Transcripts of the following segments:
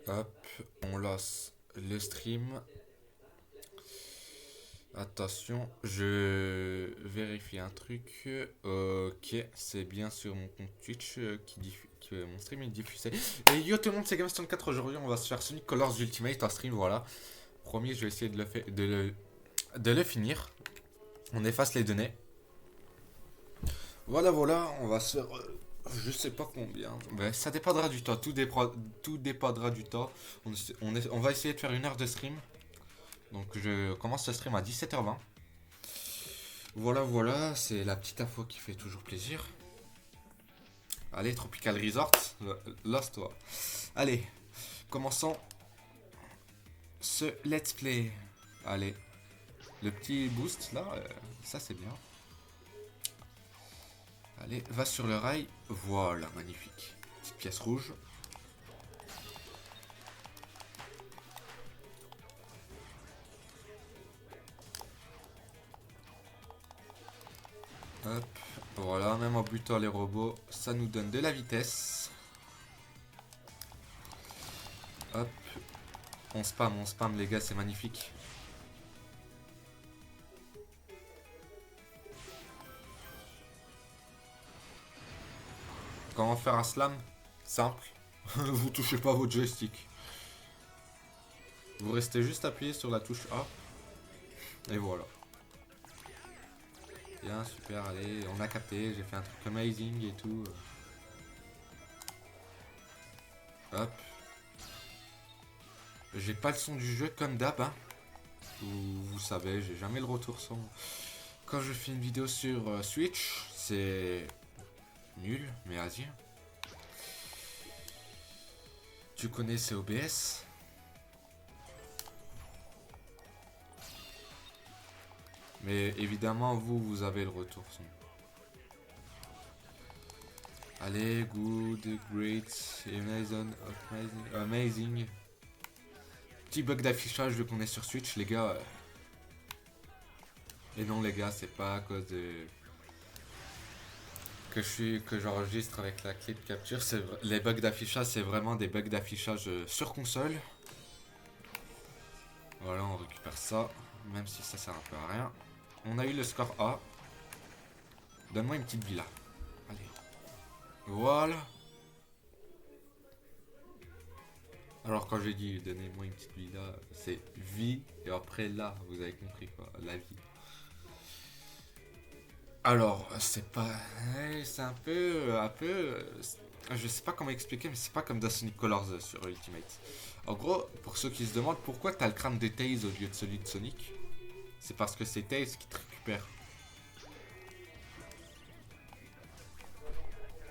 Hop, on lance le stream. Attention, je vérifie un truc. Ok, c'est bien sur mon compte Twitch que mon stream est diffusé. Et yo tout le monde, c'est Game64. Aujourd'hui, on va se faire Sonic Colors Ultimate en stream. Voilà. Promis, je vais essayer de le finir. On efface les données. Voilà, voilà, on va se faire. Je sais pas combien. Ben, ça dépendra du temps. Tout dépendra du temps. On va essayer de faire une heure de stream. Donc, je commence le stream à 17h20. Voilà, voilà, c'est la petite info qui fait toujours plaisir. Allez, Tropical Resort, Lost, toi. Allez, commençons ce let's play. Allez, le petit boost là, ça c'est bien. Allez, va sur le rail. Voilà, magnifique. Petite pièce rouge. Hop, voilà, même en butant les robots, ça nous donne de la vitesse. Hop, on spam les gars, c'est magnifique. Comment faire un slam? Simple. Vous touchez pas votre joystick. Vous restez juste appuyé sur la touche A. Et voilà. Bien, super, allez, on a capté, j'ai fait un truc amazing et tout. Hop. J'ai pas le son du jeu comme d'hab, hein. Vous savez, j'ai jamais le retour son. Quand je fais une vidéo sur Switch, c'est nul, mais vas-y. Tu connais c'est OBS. Mais évidemment, vous avez le retour son. Allez, good, great, amazing. Petit bug d'affichage vu qu'on est sur Switch, les gars. Et non, les gars, c'est pas à cause de que j'enregistre avec la clé de capture. Les bugs d'affichage, c'est vraiment des bugs d'affichage sur console. Voilà, on récupère ça, même si ça sert un peu à rien. On a eu le score A. Donne-moi une petite villa. Allez. Voilà. Alors quand j'ai dit donnez-moi une petite villa, c'est vie et après là, vous avez compris quoi, la vie. Alors, c'est pas... ouais, c'est je sais pas comment expliquer, mais c'est pas comme dans Sonic Colors sur Ultimate. En gros, pour ceux qui se demandent pourquoi t'as le crâne de Tails au lieu de celui de Sonic, c'est parce que c'est Tails qui te récupère.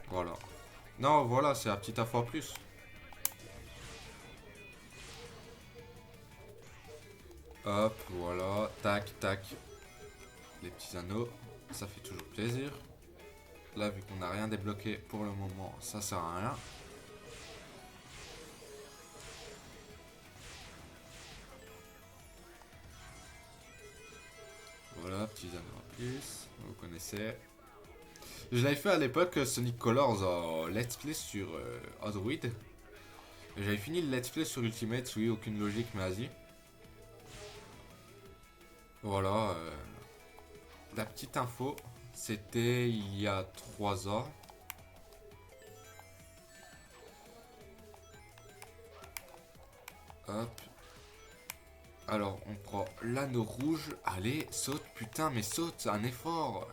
Voilà. Non, voilà, c'est la petite info en plus. Hop, voilà, tac, tac. Les petits anneaux, ça fait toujours plaisir. Là, vu qu'on n'a rien débloqué pour le moment, ça sert à rien. Voilà, petits anneaux en plus, vous connaissez. Je l'avais fait à l'époque Sonic Colors en let's play sur Android. J'avais fini le let's play sur Ultimate, oui, aucune logique, mais vas-y. Voilà, la petite info, c'était il y a 3 ans. Hop. Alors, on prend l'anneau rouge. Allez, saute, putain, mais saute, un effort.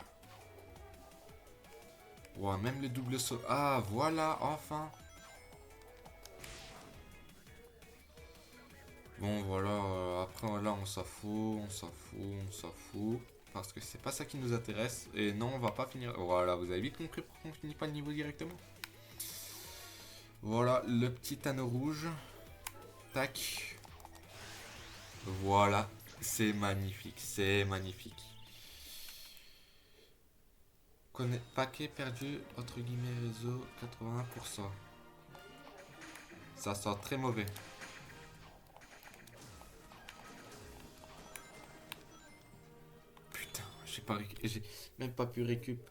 Ouah, même le double saut. Ah, voilà, enfin. Bon, voilà, après, là, on s'en fout, on s'en fout, on s'en fout. Parce que c'est pas ça qui nous intéresse. Et non, on va pas finir. Voilà, vous avez vite compris pourquoi on finit pas le niveau directement. Voilà, le petit anneau rouge. Tac. Voilà, c'est magnifique, c'est magnifique. Paquet perdu, entre guillemets, réseau, 81%. Ça sent très mauvais. Putain, j'ai même pas pu récup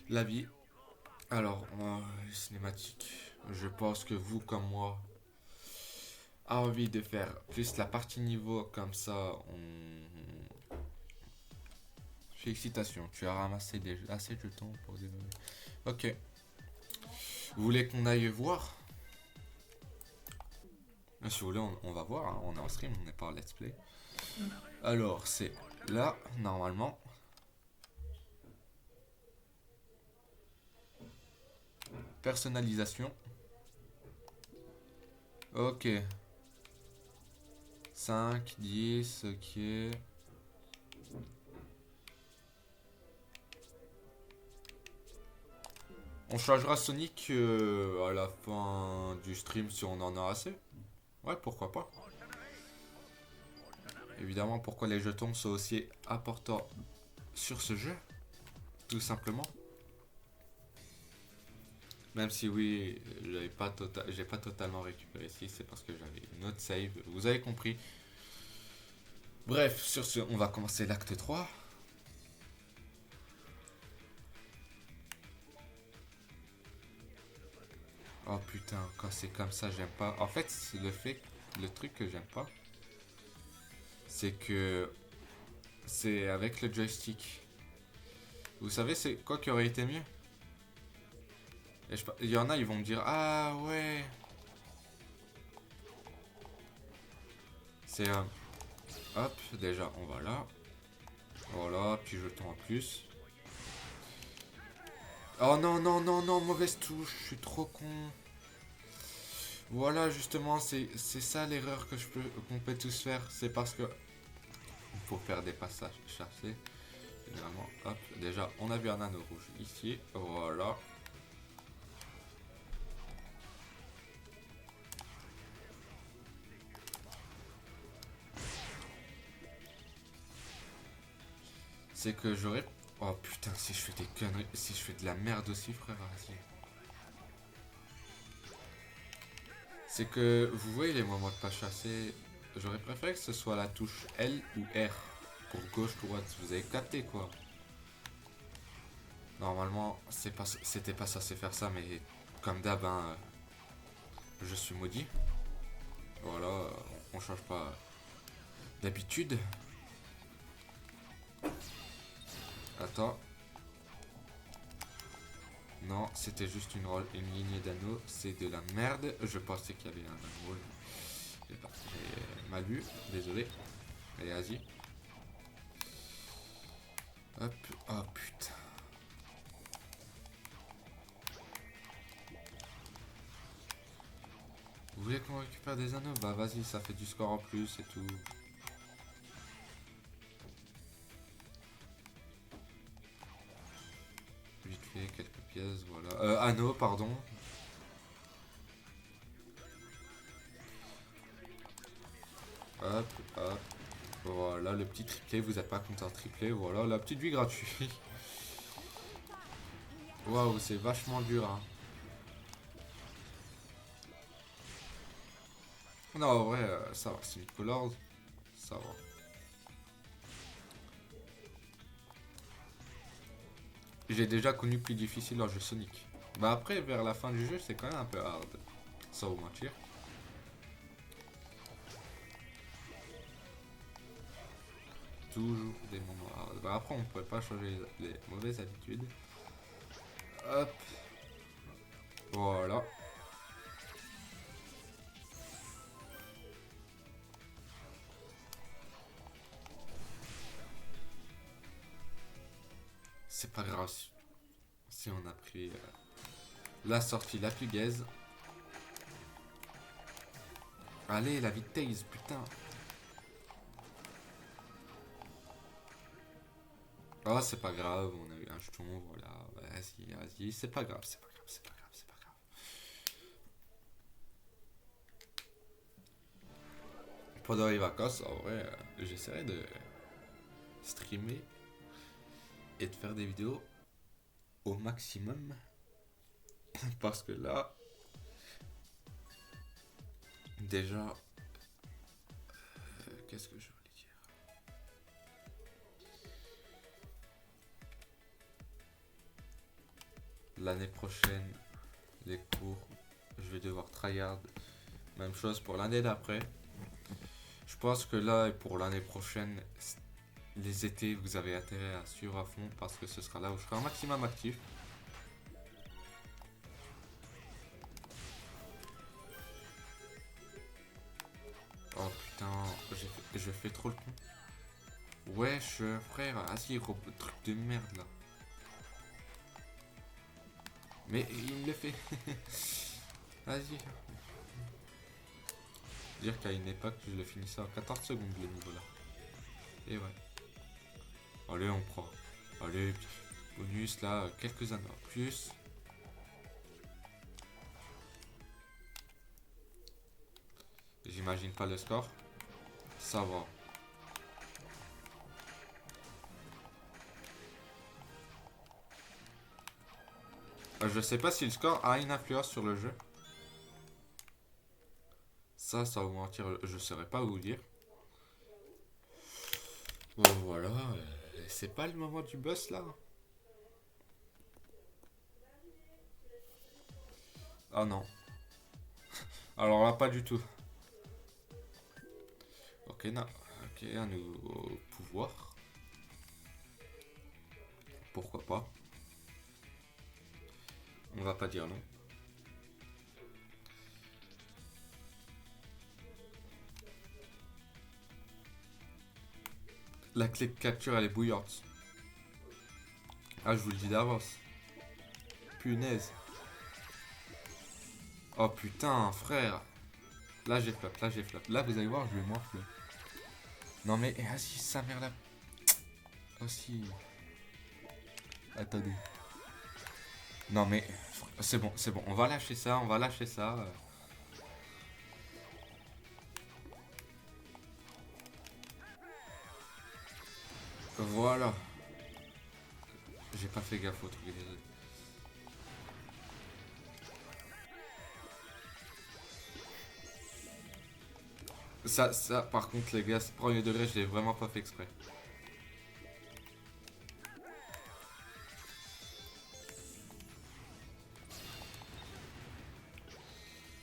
la vie. Alors, cinématique. Je pense que vous, comme moi, a envie de faire plus la partie niveau, comme ça, Félicitations, tu as ramassé assez de jetons pour développer. Ok. Vous voulez qu'on aille voir? Si vous voulez, on va voir, hein. On est en stream, on n'est pas en let's play. Alors, c'est là, normalement. Personnalisation. Ok. 5, 10, ok. On changera Sonic à la fin du stream si on en a assez. Ouais, pourquoi pas. Évidemment, pourquoi les jetons sont aussi importants sur ce jeu. Tout simplement. Même si oui, j'ai pas totalement récupéré ici, c'est parce que j'avais une autre save. Vous avez compris. Bref, sur ce, on va commencer l'acte 3. Oh putain, quand c'est comme ça, j'aime pas. En fait, c'est le truc que j'aime pas, c'est que c'est avec le joystick. Vous savez, c'est quoi qui aurait été mieux? Il y en a, ils vont me dire, ah ouais. C'est hop, déjà, on va là. Voilà, puis jeton en plus. Oh non, non, non, non, mauvaise touche, je suis trop con. Voilà, justement, c'est ça l'erreur qu'on peut tous faire. C'est parce que pour faire des passages chassés, généralement, hop, déjà, on a vu un anneau rouge ici, voilà. C'est que j'aurais... Oh putain, si je fais des conneries, si je fais de la merde aussi, frère, vas-y. C'est que, vous voyez les moments de pas chasser, j'aurais préféré que ce soit la touche L ou R. Pour gauche, droite, vous avez capté quoi. Normalement, c'était pas censé faire ça, mais comme d'hab, hein, je suis maudit. Voilà, on change pas d'habitude. Attends. Non, c'était juste une lignée d'anneaux. C'est de la merde. Je pensais qu'il y avait un anneau. J'ai mal vu. Désolé. Allez, vas-y. Hop. Oh putain. Vous voulez qu'on récupère des anneaux? Bah vas-y, ça fait du score en plus et tout. Vite fait, quelques pièces, voilà. Anneaux, pardon. Hop, hop. Voilà, le petit triplé, vous êtes pas content triplé. Voilà, la petite vie gratuite. Waouh, c'est vachement dur, hein. Non, en vrai, ça va. C'est une Colors, ça va. J'ai déjà connu plus difficile en jeu Sonic. Bah après, vers la fin du jeu, c'est quand même un peu hard. Sans vous mentir. Toujours des moments hard. Bah après, on pourrait pas changer les mauvaises habitudes. Hop. Voilà. C'est pas grave si on a pris la sortie la plus gaze. Allez, la vitesse, putain. Oh, c'est pas grave, on a eu un jeton, voilà. Vas-y, vas-y, c'est pas grave, c'est pas grave, c'est pas grave, c'est pas grave. Pendant les vacances, en vrai, j'essaierai de streamer et de faire des vidéos au maximum. Parce que là, déjà, qu'est-ce que je voulais dire? L'année prochaine, les cours, je vais devoir tryhard Même chose pour l'année d'après. Je pense que là, et pour l'année prochaine, les étés, vous avez intérêt à suivre à fond parce que ce sera là où je serai un maximum actif. Oh putain, je fais trop le con. Wesh, frère, assis, truc de merde là. Mais il me le fait. Vas-y. Dire qu'à une époque, je le finissais en 14 secondes le niveau là. Et ouais. Allez, on prend. Allez, bonus là, quelques années en plus. J'imagine pas le score. Ça va. Je sais pas si le score a une influence sur le jeu. Ça va vous mentir, je saurais pas vous dire. Bon voilà, c'est pas le moment du boss là. Ah non. Alors là, pas du tout. Ok, non. Ok, un nouveau pouvoir. Pourquoi pas. On va pas dire non. La clé de capture, elle est bouillante. Ah, je vous le dis d'avance. Punaise. Oh putain, frère. Là, j'ai flop, là, j'ai flop. Là, vous allez voir, je vais m'enfler. Non, mais vas-y, sa mère là. Aussi. Attendez. Non, mais c'est bon, c'est bon. On va lâcher ça, on va lâcher ça. Voilà. J'ai pas fait gaffe au truc. Ça, par contre, les gars, ce premier degré, je l'ai vraiment pas fait exprès.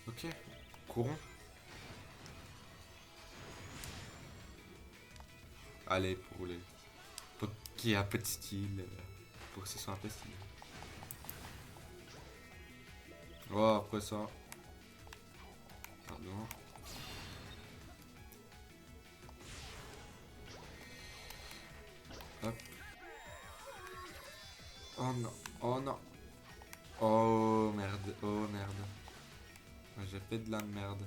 Ok. Courons. Allez, pour qu'il y ait un peu de style. Pour que ce soit un peu stylé. Oh, après ça. Pardon. Hop. Oh non. Oh non. Oh merde. Oh merde. J'ai fait de la merde.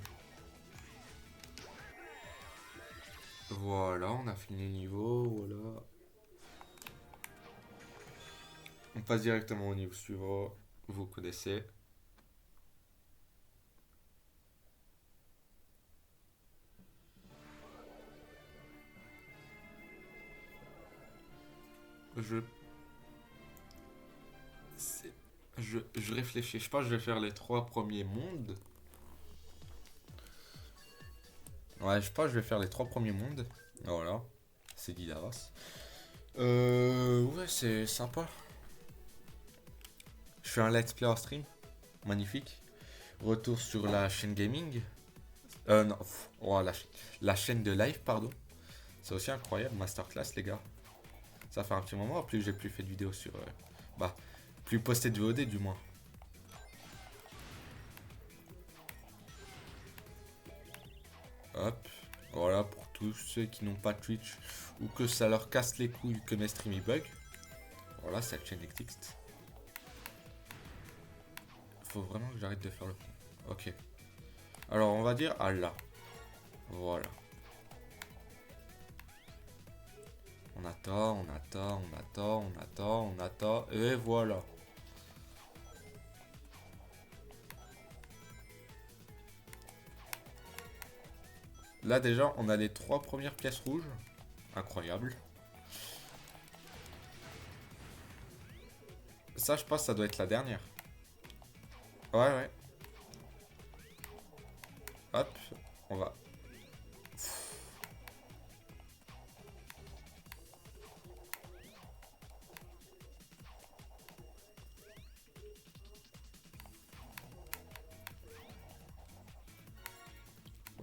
Voilà, on a fini le niveau. Voilà. On passe directement au niveau suivant. Vous connaissez. Je je réfléchis. Je pense que je vais faire les trois premiers mondes. Ouais, je pense que je vais faire les trois premiers mondes. Voilà. C'est dit d'avance. Ouais, c'est sympa. Je fais un let's play en stream. Magnifique. Retour sur la chaîne gaming. Non. Oh, la chaîne de live, pardon. C'est aussi incroyable. Masterclass, les gars. Ça fait un petit moment. En plus, j'ai plus fait de vidéos sur. Bah, plus posté de VOD, du moins. Hop. Voilà, pour tous ceux qui n'ont pas Twitch ou que ça leur casse les couilles que mes streams ils bug. Voilà, cette chaîne existe. Faut vraiment que j'arrête de faire le con. Ok. Alors, on va dire à là. Voilà. On attend, on attend, on attend, on attend, on attend. Et voilà. Là déjà, on a les trois premières pièces rouges. Incroyable. Ça, je pense, ça doit être la dernière. Ouais, ouais. Hop, on va.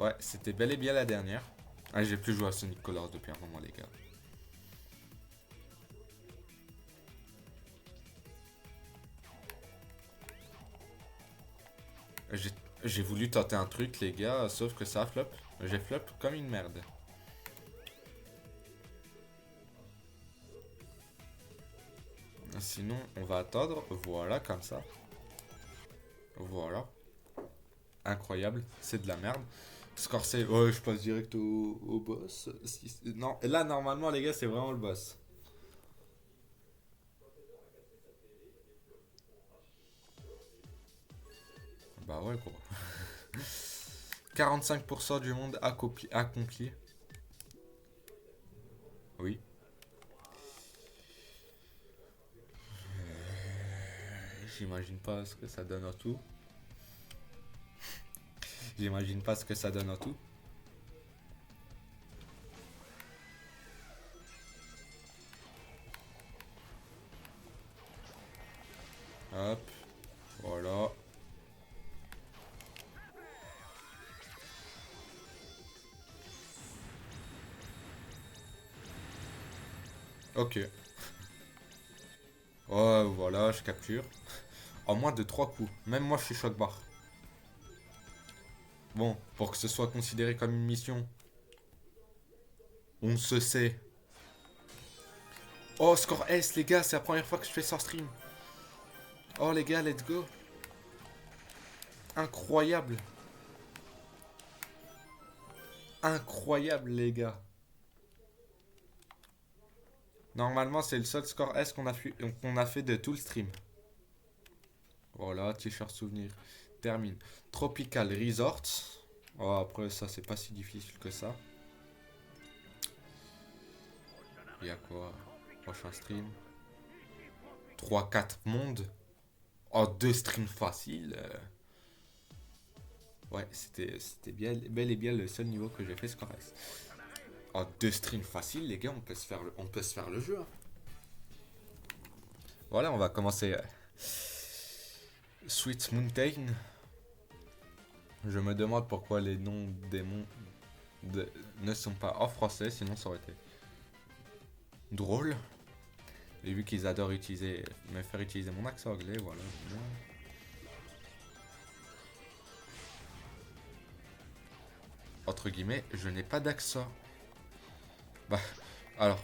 Ouais, c'était bel et bien la dernière. Ah, j'ai plus joué à Sonic Colors depuis un moment, les gars. J'ai j'ai voulu tenter un truc, les gars, sauf que ça a flop. J'ai flop comme une merde. Sinon, on va attendre. Voilà, comme ça. Voilà. Incroyable. C'est de la merde. Scorsese, ouais, je passe direct au boss. Non, là, normalement, les gars, c'est vraiment le boss. Bah ouais, gros. 45% du monde accompli. Oui. J'imagine pas ce que ça donne en tout. J'imagine pas ce que ça donne en tout. Hop. Voilà. Ok. Oh, voilà, je capture. En moins de 3 coups. Même moi, je suis choc barre. Bon, pour que ce soit considéré comme une mission, on se sait. Oh, score S, les gars, c'est la première fois que je fais ça en stream. Oh, les gars, let's go. Incroyable. Incroyable, les gars. Normalement, c'est le seul score S qu'on a fait de tout le stream. Voilà, t-shirt souvenir. Termine. Tropical Resort. Oh, après, ça, c'est pas si difficile que ça. Il y a quoi? Prochain stream. 3-4 mondes. Oh, 2 streams faciles. Ouais, c'était bien, bel et bien le seul niveau que j'ai fait score S. Oh, 2 streams faciles, les gars, on peut se faire le jeu. Hein. Voilà, on va commencer. Sweet Mountain. Je me demande pourquoi les noms des monts ne sont pas en français, sinon ça aurait été drôle. Et vu qu'ils adorent me faire utiliser mon accent anglais, voilà. Entre guillemets, je n'ai pas d'accent. Bah, alors,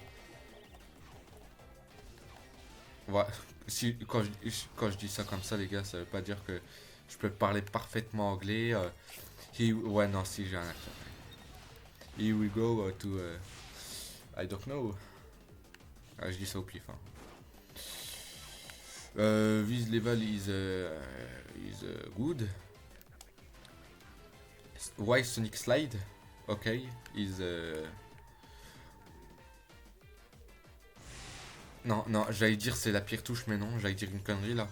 ouais, si, quand je dis ça comme ça, les gars, ça veut pas dire que je peux parler parfaitement anglais. Ouais, non, si j'ai un accent. Here we go to. I don't know. Ah, je dis ça au pif. Hein. This level is good. Why Sonic Slide? Okay, is. Non, non, j'allais dire c'est la pire touche, mais non, j'allais dire une connerie là.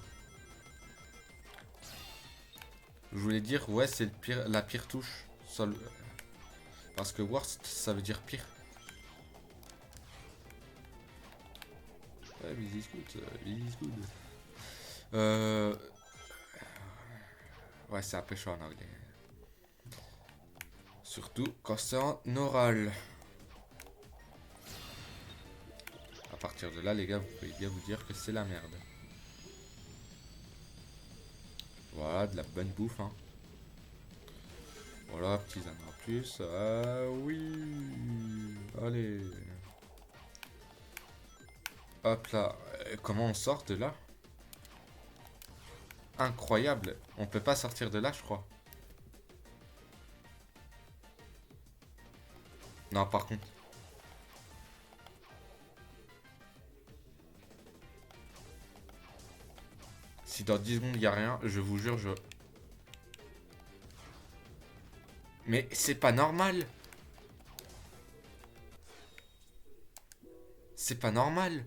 Je voulais dire, ouais, c'est la pire touche. Parce que worst, ça veut dire pire. Ouais, this is good, this is good. Ouais, c'est un peu chaud en anglais. Surtout quand c'est en oral. À partir de là, les gars, vous pouvez bien vous dire que c'est la merde. Voilà, de la bonne bouffe, hein. Voilà, petits anneaux en plus. Ah oui. Allez. Hop là. Comment on sort de là? Incroyable. On peut pas sortir de là, je crois. Non, par contre. Si dans 10 secondes il n'y a rien, je vous jure, Mais c'est pas normal. C'est pas normal.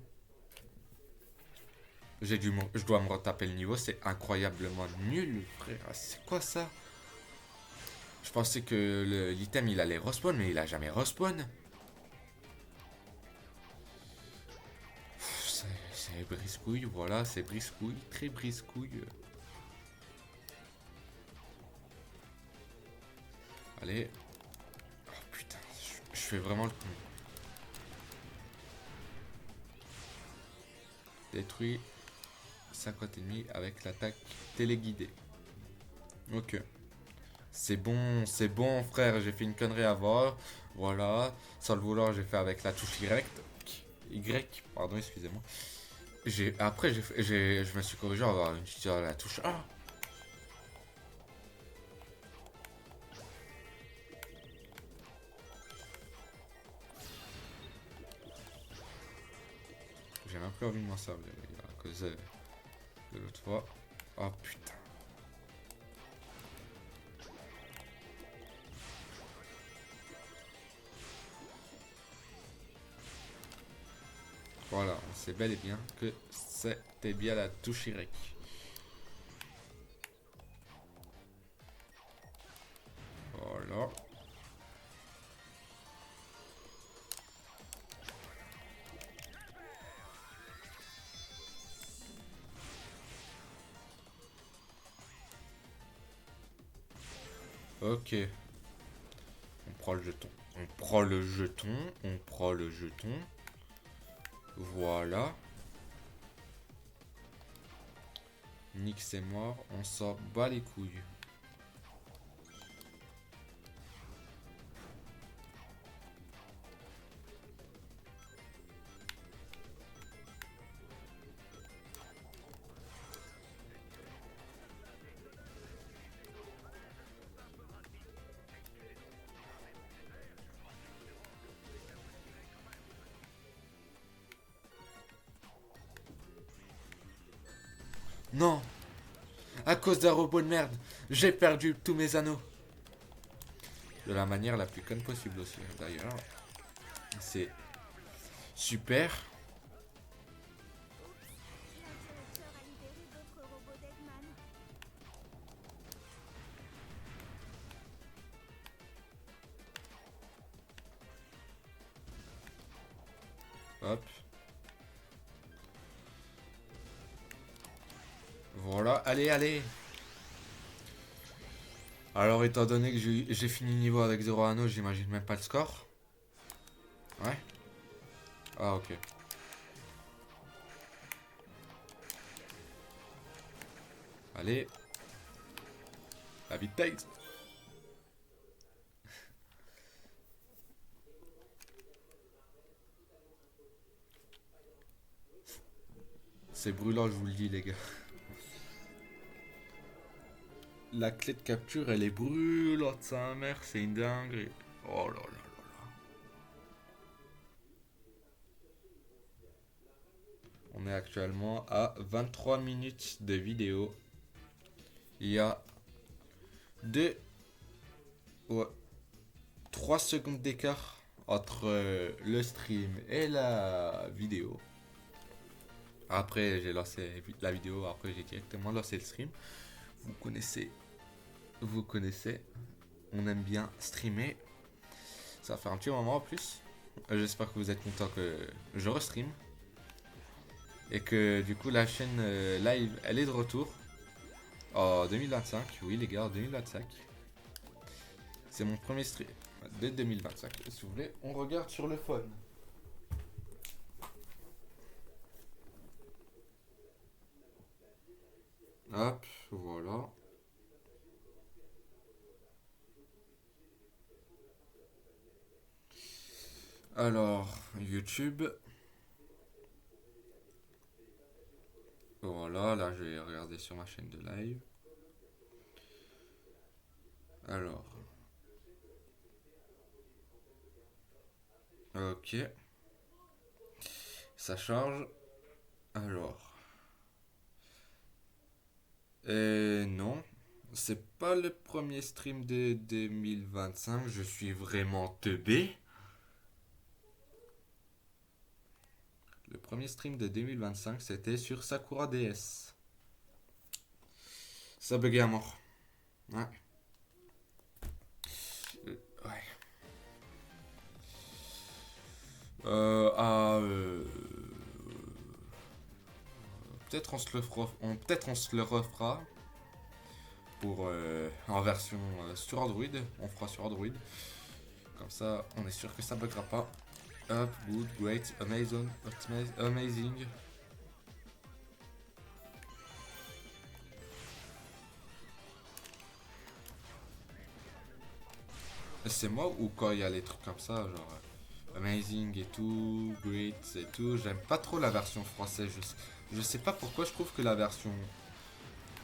Je dois me retaper le niveau, c'est incroyablement nul, frère. C'est quoi ça? Je pensais que l'item il allait respawn, mais il a jamais respawn. C'est briscouille, voilà, c'est briscouille, très briscouille. Allez, fais vraiment le con. Détruit 50 ennemis avec l'attaque téléguidée. Ok. C'est bon frère, j'ai fait une connerie avant. Voilà. Sans le vouloir, j'ai fait avec la touche Y. Y, pardon, excusez-moi. Après, je me suis corrigé à avoir une la touche A. J'ai même plus envie de m'en servir, les gars, à cause de l'autre fois. Oh putain. Voilà, on sait bel et bien que c'était bien la touche Y. Voilà. Ok. On prend le jeton. On prend le jeton. On prend le jeton. Voilà. Nyx est mort. On s'en bat les couilles. Non! À cause d'un robot de merde, j'ai perdu tous mes anneaux. De la manière la plus conne possible aussi, d'ailleurs. C'est super. Hop. Voilà, allez, allez. Alors, étant donné que j'ai fini le niveau avec 0 anneaux, j'imagine même pas le score. Ouais. Ah, ok. Allez. La vitesse. C'est brûlant, je vous le dis, les gars. La clé de capture, elle est brûlante, sa mère, c'est une dinguerie. Oh là là là là. On est actuellement à 23 minutes de vidéo. Il y a 2, ouais, 3 secondes d'écart entre le stream et la vidéo. Après, j'ai lancé la vidéo, après j'ai directement lancé le stream. Vous connaissez, vous connaissez. On aime bien streamer. Ça va faire un petit moment en plus. J'espère que vous êtes content que je restream. Et que du coup la chaîne live, elle est de retour. En 2025, oui les gars, en 2025. C'est mon premier stream de 2025. Si vous voulez, on regarde sur le phone. Hop, voilà. Alors, YouTube. Voilà, là je vais regarder sur ma chaîne de live. Alors. Ok. Ça charge. Alors. Non. C'est pas le premier stream de 2025. Je suis vraiment teubé. Le premier stream de 2025, c'était sur Sakura DS. Ça buguait à mort. Ouais. Ouais. Ah, peut-être peut-être on se le refera pour en version sur Android. On fera sur Android. comme ça, on est sûr que ça buggera pas. Hop, good, great, amazing, amazing. C'est moi ou quand il y a les trucs comme ça, genre amazing et tout, great et tout, j'aime pas trop la version française. Je sais pas pourquoi, je trouve que la version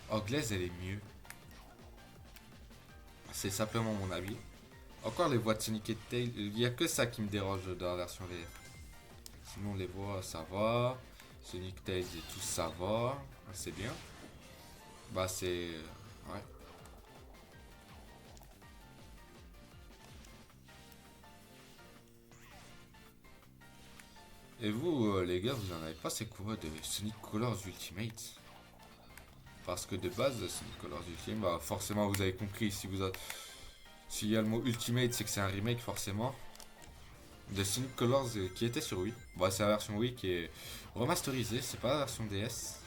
anglaise elle est mieux. C'est simplement mon avis. Encore les voix de Sonic et Tails, il n'y a que ça qui me dérange dans la version VF. Sinon les voix ça va, Sonic Tails et tout ça va, c'est bien. Bah c'est... ouais. Et vous les gars, vous en avez pas c'est quoi de Sonic Colors Ultimate? Parce que de base Sonic Colors Ultimate, bah forcément vous avez compris, si vous avez... S'il y a le mot Ultimate c'est que c'est un remake forcément. De Sonic Colors qui était sur Wii. Bah c'est la version Wii qui est remasterisée, c'est pas la version DS.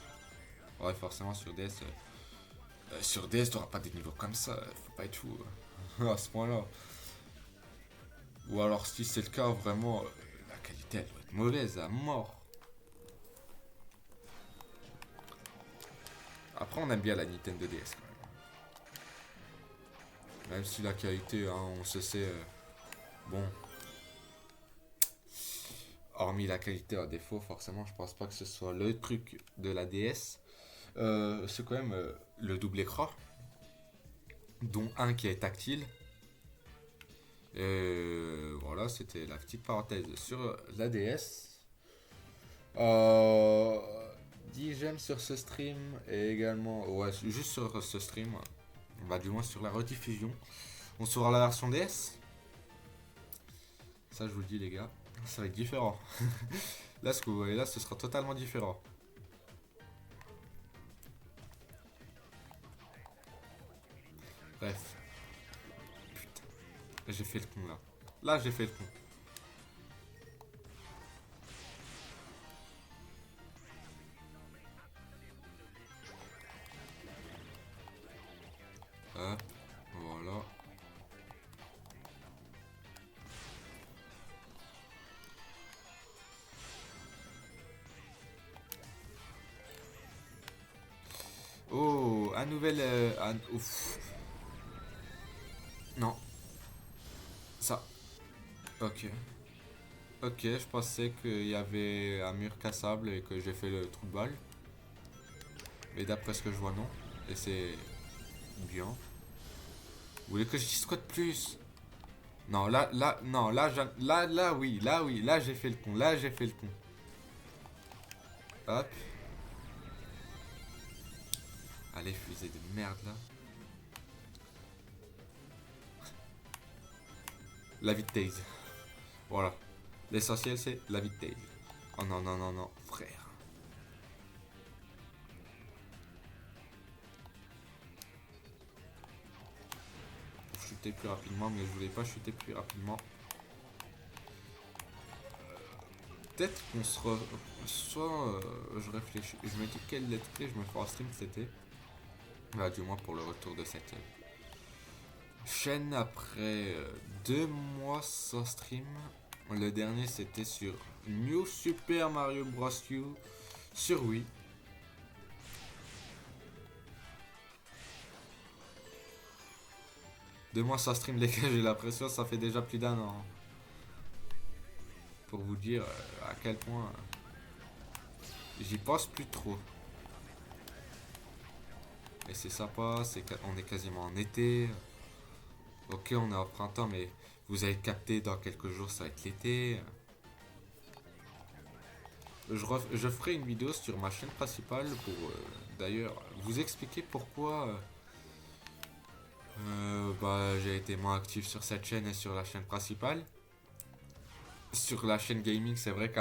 Ouais forcément sur DS t'auras pas des niveaux comme ça, faut pas être fou à ce point là. Ou alors si c'est le cas vraiment la qualité elle doit être mauvaise à mort. Après on aime bien la Nintendo DS quand même. Même si la qualité hein, on se sait bon. Hormis la qualité à défaut forcément je pense pas que ce soit le truc de la DS. C'est quand même le double écran. Dont un qui est tactile. Et voilà, c'était la petite parenthèse sur la DS. Euh, 10 j'aime sur ce stream et également, ouais, juste sur ce stream, bah du moins sur la rediffusion. On saura la version DS. Ça, je vous le dis, les gars, ça va être différent. Là, ce que vous voyez là, ce sera totalement différent. Bref. Putain, j'ai fait le con là. Là, j'ai fait le con. Hop, voilà. Oh, un nouvel... ouf. Non, ça. Ok. Ok, je pensais qu'il y avait un mur cassable et que j'ai fait le trou de balle. Mais d'après ce que je vois, non. Et c'est bien. Vous voulez que je dise quoi de plus? Non, non, oui, là, j'ai fait le con, là, j'ai fait le con. Hop. Allez, fusée de merde, là. La vie de Taze. Voilà. L'essentiel, c'est la vie de Taze. Oh non, non, non, non, frère. Pour chuter plus rapidement, mais je voulais pas chuter plus rapidement. Peut-être qu'on se soit je réfléchis, je me dis quelle lettre clé je me ferai en stream cet été. Bah, du moins pour le retour de cette chaîne après 2 mois sans stream. Le dernier c'était sur New Super Mario Bros. U sur Wii. Deux mois sans stream les gars, j'ai l'impression ça fait déjà plus d'1 an. Pour vous dire à quel point j'y pense plus trop. Et c'est sympa, on est quasiment en été. Ok, on est en printemps, mais vous avez capté dans quelques jours, ça va être l'été. Je ferai une vidéo sur ma chaîne principale pour d'ailleurs vous expliquer pourquoi bah, j'ai été moins actif sur cette chaîne et sur la chaîne principale. Sur la chaîne gaming, c'est vrai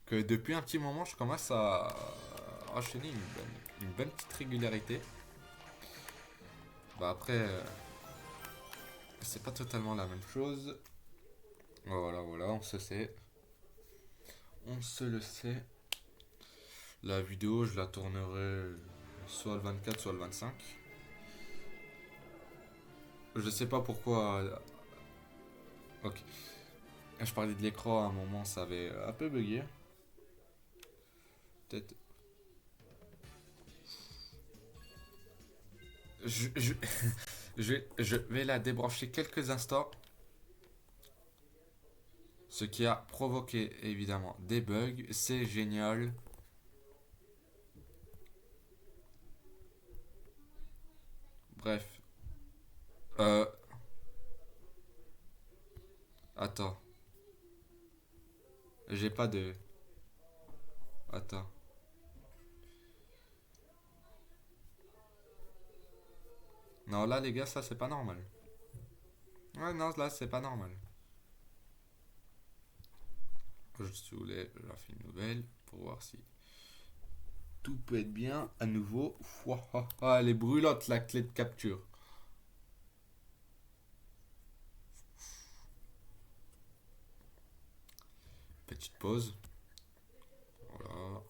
que depuis un petit moment, je commence à enchaîner une bonne petite régularité. Bah après, c'est pas totalement la même chose. Voilà, voilà, on se sait. On se le sait. La vidéo, je la tournerai soit le 24, soit le 25. Je sais pas pourquoi. Ok, bloque. Je parlais de l'écran à un moment, ça avait un peu bugué. Peut-être. Je, je vais la débrancher quelques instants. Ce qui a provoqué évidemment des bugs. C'est génial. Bref. Attends. J'ai pas de... Attends. Non, là, les gars, ça, c'est pas normal. Ouais, non, là, c'est pas normal. Je voulais, j'en fais une nouvelle pour voir si tout peut être bien à nouveau. Ouah, ah, elle est brûlante, la clé de capture. Petite pause. Voilà.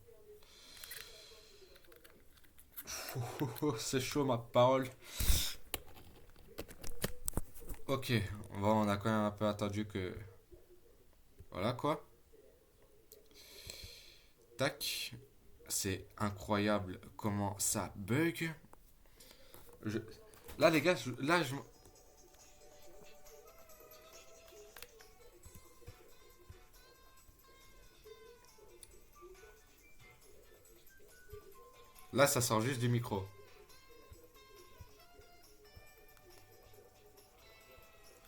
C'est chaud, ma parole. Ok, bon, on a quand même un peu attendu que... Voilà, quoi. Tac. C'est incroyable comment ça bug. Je... Là, les gars, là, je... Là, ça sort juste du micro.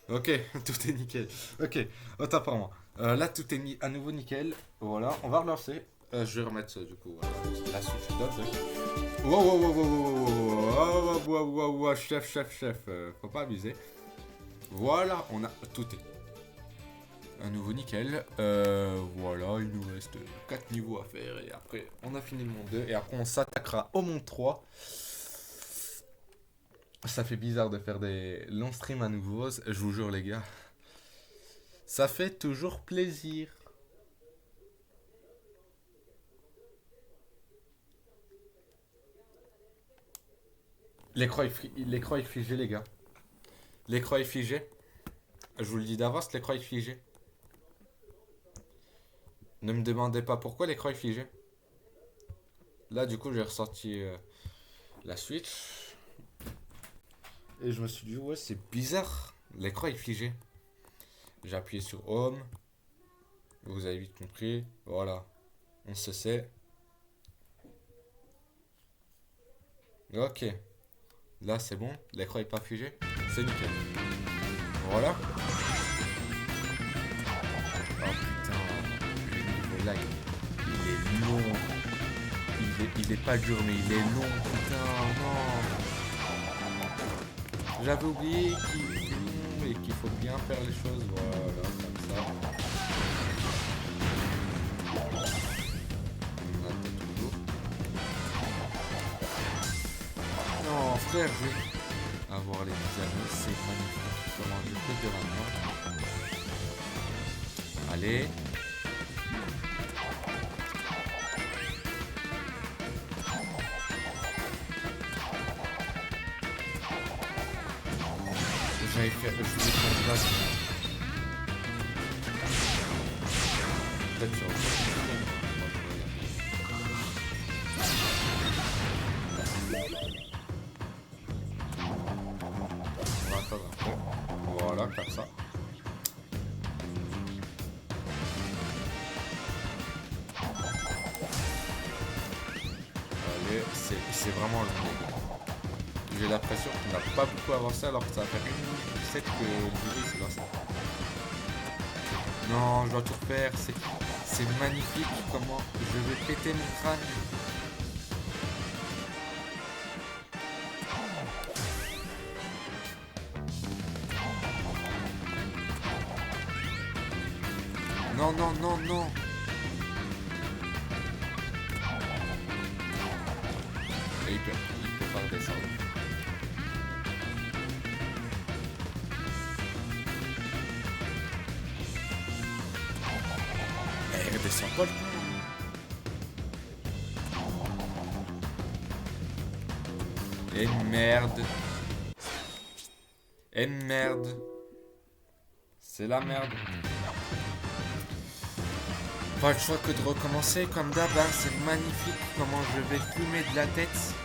Ok, tout est nickel. Ok, autant pour moi. Là, tout est à nouveau nickel. Voilà, on va relancer. Je vais remettre ça du coup. Voilà. La suite d'off. Wow, wow, wow, wow, wow, wow, wow, wow, wow, chef. Faut pas abuser. Voilà, on a tout est à nouveau nickel. Voilà, il nous reste 4 niveaux à faire. Et après, on a fini le monde 2. Et après, on s'attaquera au monde 3. Ça fait bizarre de faire des longs streams à nouveau, je vous jure les gars. Ça fait toujours plaisir. L'écran est figé les gars. L'écran est figé. Je vous le dis d'avance, l'écran est figé. Ne me demandez pas pourquoi l'écran est figé. Là du coup j'ai ressorti la Switch. Et je me suis dit ouais c'est bizarre. L'écran est figé. J'ai appuyé sur Home. Vous avez vite compris. Voilà. On se sait. Ok. Là c'est bon. L'écran est pas figé. C'est nickel. Voilà. Oh putain. Le niveau là il est long. Il est pas dur mais il est long. Putain non. J'avais oublié qu'il faut bien faire les choses. Voilà comme ça. Non, frère, je vais avoir les amis, c'est magnifique. Comment je fais de la main. Allez. J'avais fait, je voulais faire une base. Peut-être sur on va attendre un peu. Voilà, comme ça. Allez, c'est vraiment long. J'ai l'impression qu'on n'a pas beaucoup avancé alors que ça va faire 1 minute 17 que le niveau s'est lancé. Non, je dois tout refaire. C'est magnifique comment je vais péter mon crâne. Non, non, non, non. Et il peut pas redescendre. Il redescend pas le coup. Et merde. Et merde. C'est la merde. Pas le choix que de recommencer comme d'hab, hein. C'est magnifique comment je vais fumer de la tête.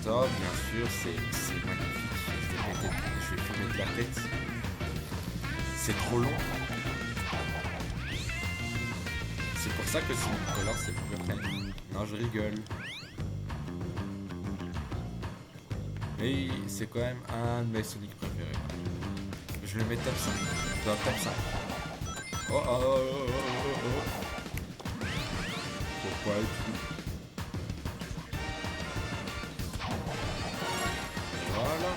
Top, bien sûr, c'est magnifique. Je vais fumer de la tête. C'est trop long. C'est pour ça que Sonic Color c'est plus vrai. Non, je rigole. Mais c'est quand même un de mes Sonic préférés. Je le mets top 5. Dans top 5. Oh oh oh oh oh oh oh. Pourquoi être... Voilà.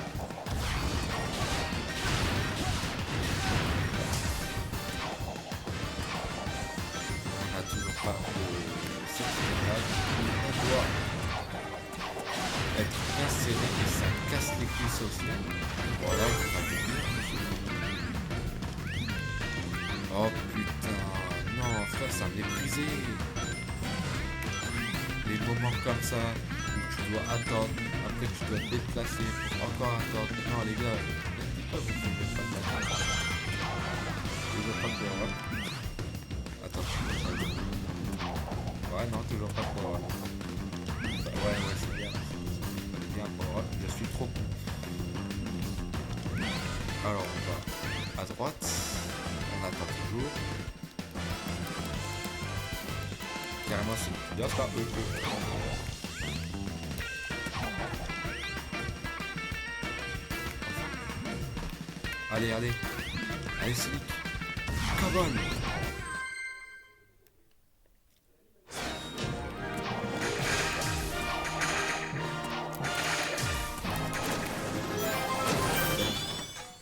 On a toujours pas de certificat. On doit être bien serré et ça casse les cuisses aussi. Voilà, je pas oh putain, non frère, ça me méprisé. Les moments comme ça où tu dois attendre, après tu dois te déplacer pour encore attendre. Non les gars, ne me dites pas que vous ne pouvez pas de la tête. Toujours pas de power. Attends. Ouais non, toujours pas de power. Ouais c'est bien. C'est bien power. Je suis trop con. Alors on va à droite. On attend toujours. Carrément c'est bien ça. Allez, allez. Allez, Sonic. Come on.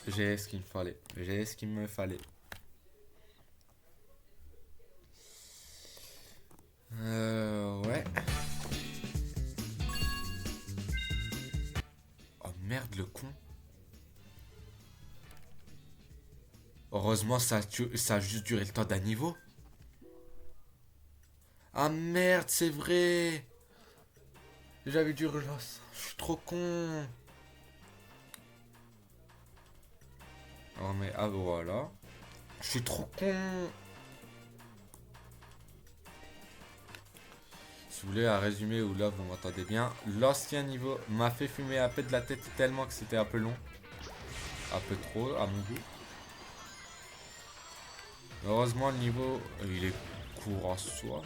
J'ai ce qu'il me fallait. J'ai ce qu'il me fallait. Ouais. Oh merde, le con. Heureusement, ça a juste duré le temps d'un niveau. Ah merde, c'est vrai. J'avais dû relancer. Je suis trop con. Oh mais ah voilà. Je suis trop con. Si vous voulez un résumé où là vous m'entendez bien, l'ancien niveau m'a fait fumer un peu de la tête tellement que c'était un peu long. Un peu trop à mon goût. Heureusement le niveau il est court en soi.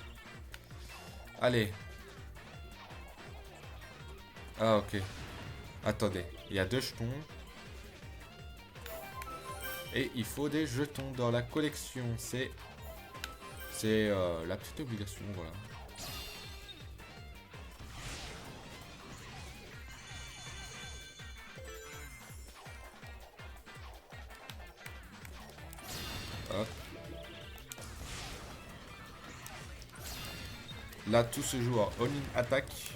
Allez. Ah ok. Attendez, il y a 2 jetons. Et il faut des jetons dans la collection. C'est la petite obligation, voilà. Hop. Là, tout se joue en all-in attaque.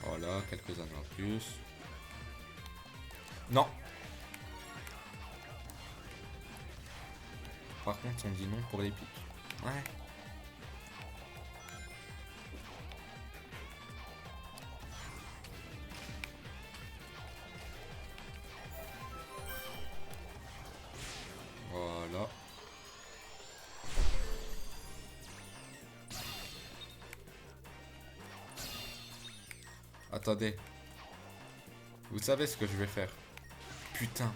Voilà, quelques années en plus. Non. Par contre, on dit non pour les pics. Ouais. Voilà. Attendez. Vous savez ce que je vais faire? Putain.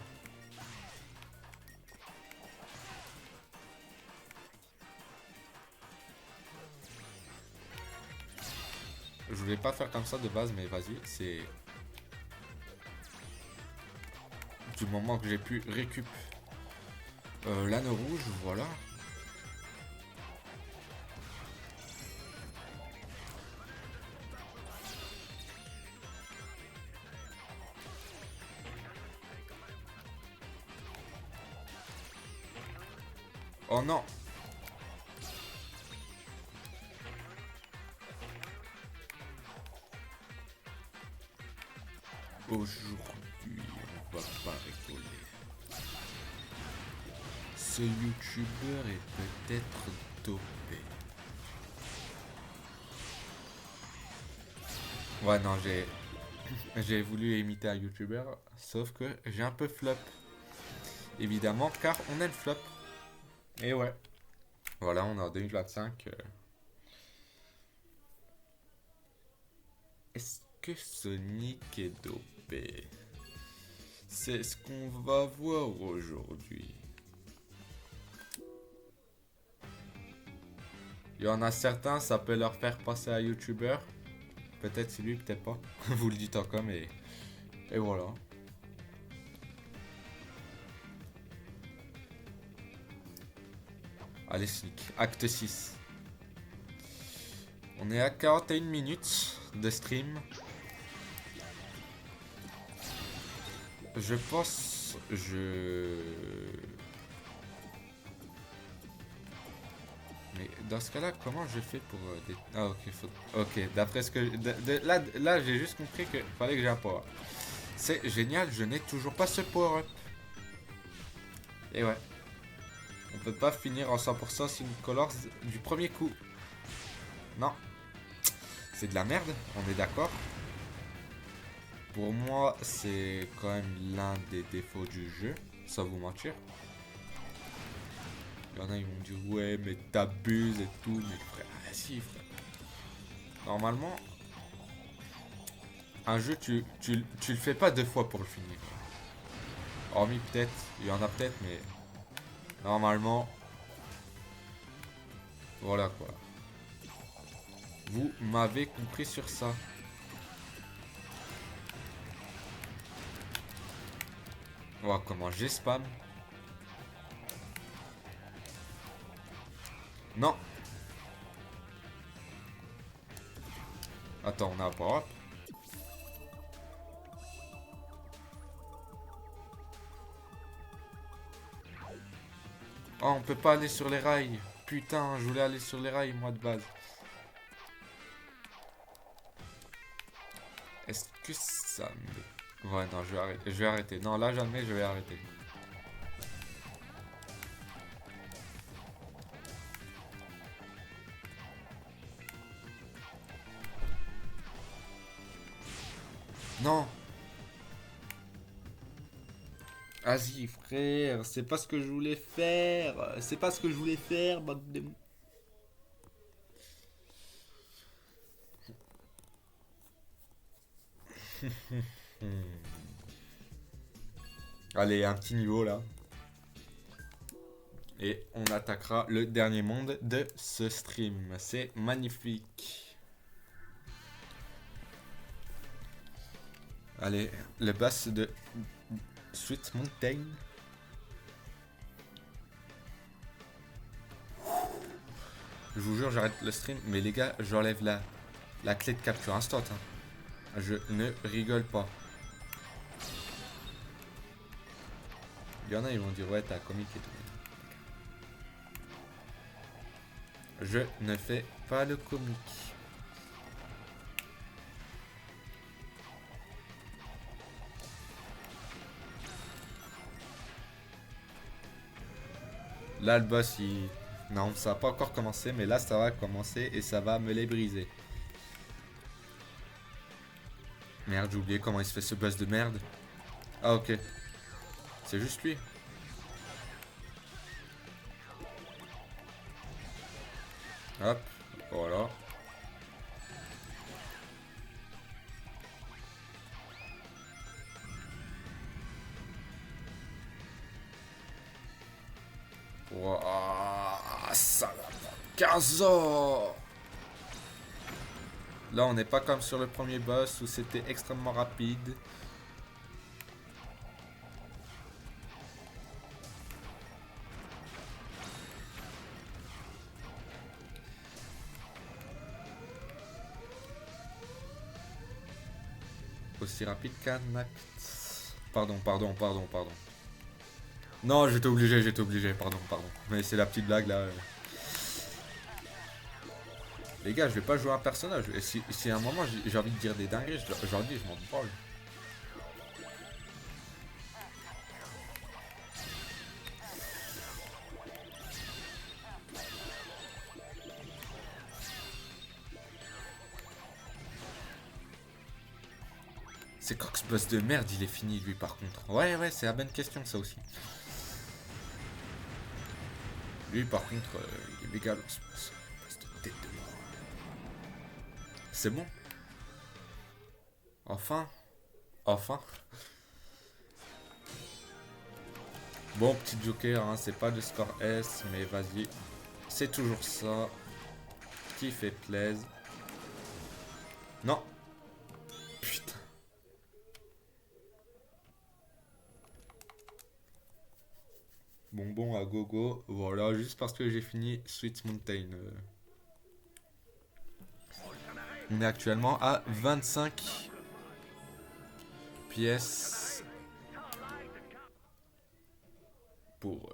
voulais pas faire comme ça de base, mais vas-y, c'est... Du moment que j'ai pu récup l'anneau rouge, voilà. Oh non! Aujourd'hui, on va pas rigoler. Ce youtubeur est peut-être dopé. Ouais, non, j'ai voulu imiter un youtubeur, sauf que j'ai un peu flop. Évidemment, car on a le flop. Et ouais. Voilà, on est en 2025. Est-ce que Sonic est dopé? C'est ce qu'on va voir aujourd'hui. Il y en a certains, ça peut leur faire passer à YouTuber. Peut-être c'est lui, peut-être pas. Vous le dites encore, mais... Et voilà. Allez, Sonic. Acte 6. On est à 41 minutes de stream. Je pense... Mais dans ce cas-là, comment je fais pour... Ah ok, ok, d'après ce que... Là j'ai juste compris qu'il fallait que j'ai un power. C'est génial, je n'ai toujours pas ce power-up. Et ouais. On peut pas finir en 100% Sin Colors du premier coup. Non. C'est de la merde, on est d'accord. Pour moi, c'est quand même l'un des défauts du jeu, sans vous mentir. Il y en a, ils vont dire ouais, mais t'abuses et tout, mais frère, si frère. Normalement, un jeu, tu le fais pas deux fois pour le finir. Hormis peut-être, il y en a peut-être, mais normalement, voilà quoi. Vous m'avez compris sur ça. Voilà comment j'ai spam. Non. Attends, on a un power-up. Oh, on peut pas aller sur les rails. Putain, je voulais aller sur les rails, moi, de base. Est-ce que ça me... Ouais, non, je vais arrêter. Je vais arrêter. Non, là, jamais, je vais arrêter. Non. Vas-y, frère. C'est pas ce que je voulais faire. C'est pas ce que je voulais faire, bande de... Allez, un petit niveau, là. Et on attaquera le dernier monde de ce stream. C'est magnifique. Allez, le boss de Sweet Mountain. Je vous jure, j'arrête le stream. Mais les gars, j'enlève la clé de capture instant. Hein. Je ne rigole pas. Il y en a, ils vont dire, ouais, t'as comique et tout. Je ne fais pas le comique. Là, le boss, il... Non, ça va pas encore commencé, mais là, ça va commencer et ça va me les briser. Merde, j'ai oublié comment il se fait ce boss de merde. Ah, ok. C'est juste lui. Hop, voilà. Ouah, ça va prendre 15 ans. Là, on n'est pas comme sur le premier boss où c'était extrêmement rapide. Aussi rapide qu'un acte. Pardon. Non, j'étais obligé, pardon. Mais c'est la petite blague là. Les gars, je vais pas jouer un personnage. Et si à un moment j'ai envie de dire des dingueries, je leur dis, je m'en parle. C'est Cox boss de merde, il est fini lui par contre. Ouais, c'est la bonne question ça aussi. Lui par contre, il est légal. Boss de tête de mort. C'est bon. Enfin. Bon, petit joker, hein, c'est pas de score S, mais vas-y. C'est toujours ça qui fait plaisir. Non. Putain. Bonbon à gogo. Voilà, juste parce que j'ai fini Sweet Mountain. On est actuellement à 25 pièces pour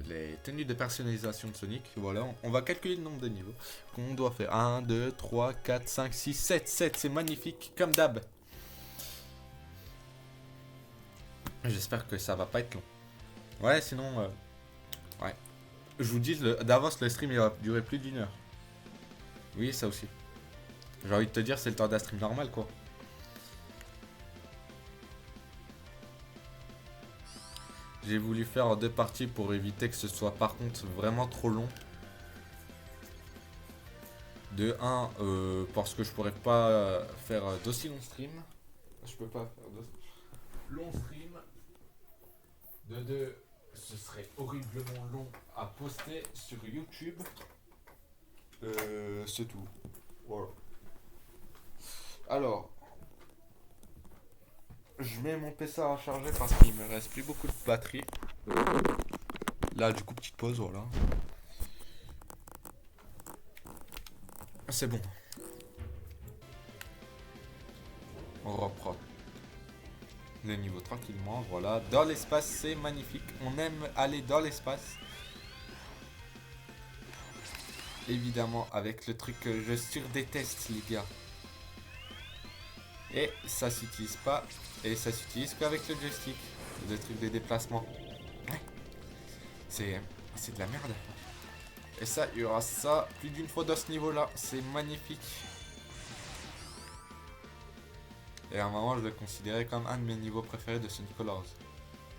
les tenues de personnalisation de Sonic. Voilà, on va calculer le nombre de niveaux qu'on doit faire. 1, 2, 3, 4, 5, 6, 7. 7, c'est magnifique, comme d'hab. J'espère que ça va pas être long. Ouais, sinon... ouais. Je vous dis, d'avance, le stream il va durer plus d'1 heure. Oui, ça aussi. J'ai envie de te dire, c'est le temps d'un stream normal, quoi. J'ai voulu faire en 2 parties pour éviter que ce soit par contre vraiment trop long. De 1, parce que je pourrais pas faire d'aussi long stream. Je peux pas faire de long stream. De 2, ce serait horriblement long à poster sur YouTube. C'est tout. Voilà. Alors, je mets mon PC à recharger parce qu'il me reste plus beaucoup de batterie. Là, du coup, petite pause, voilà. C'est bon. On reprend le niveau tranquillement, voilà. Dans l'espace, c'est magnifique. On aime aller dans l'espace. Évidemment, avec le truc que je surdéteste, les gars. Et ça s'utilise pas. Et ça s'utilise qu'avec le joystick. Le truc de déplacement. Ouais. C'est de la merde. Et ça, il y aura ça plus d'une fois dans ce niveau-là. C'est magnifique. Et à un moment, je le considérais comme un de mes niveaux préférés de Sonic Colors.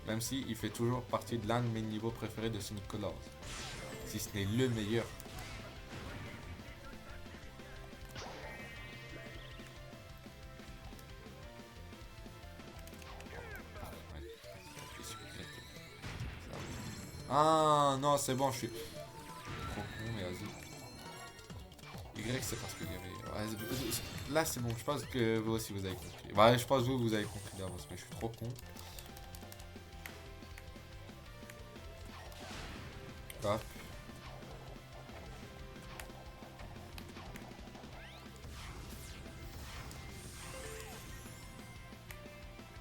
Même si il fait toujours partie de l'un de mes niveaux préférés de Sonic Colors. Si ce n'est le meilleur. Ah non, c'est bon, je suis trop con, mais vas-y. Y, c'est parce qu'il y avait... Ouais, là, c'est bon, je pense que vous aussi, vous avez compris. Ouais, je pense que vous avez compris d'avance, mais je suis trop con. Hop.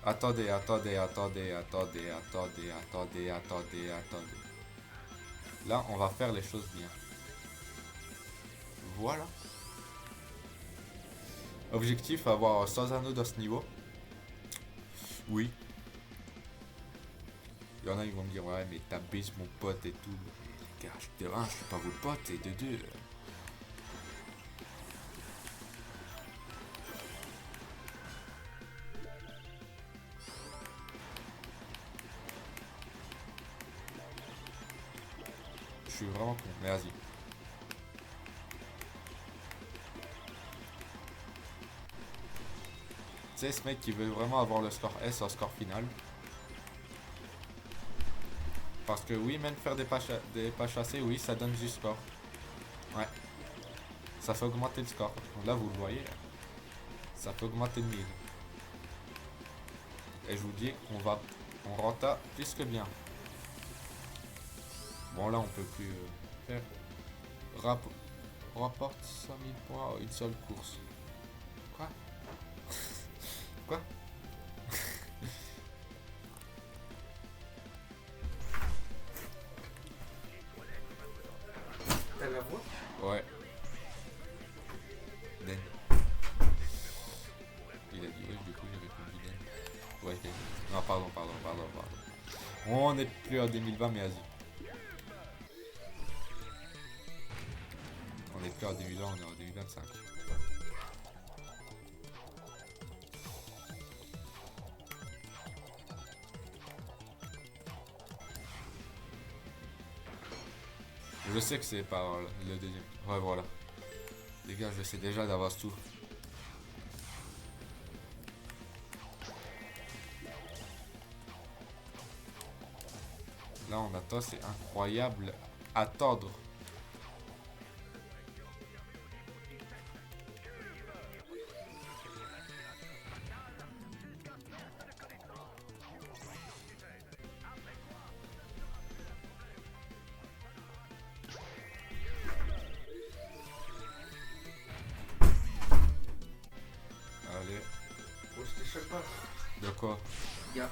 Attendez. Là, on va faire les choses bien. Voilà. Objectif, avoir 100 anneaux dans ce niveau. Oui. Il y en a, ils vont me dire, ouais, mais t'abaisses mon pote et tout. Car de 1, je suis pas votre pote, et de 2... Je suis vraiment con, mais vas-y. Tu sais, ce mec qui veut vraiment avoir le score S au score final. Parce que oui, même faire des pas chassés, oui, ça donne du score. Ouais. Ça fait augmenter le score. Là, vous le voyez. Ça peut augmenter de 1000. Et je vous dis on renta plus que bien. Bon là on peut plus faire. Rapporte 100 000 points à une seule course. Quoi? Quoi? T'as la voix? Ouais. Den. Il a dit ouais, du coup j'ai répondu Den. Ouais, Den. Non, pardon. On n'est plus en 2020, mais vas-y. On n'est plus en 2020, on est en 2025. Je sais que c'est par le deuxième. Ouais, voilà. Les gars, je sais déjà d'avance tout. Là, on attend, c'est incroyable. Attendre. Allez. Oh, je te choque pas. De quoi? Y'a.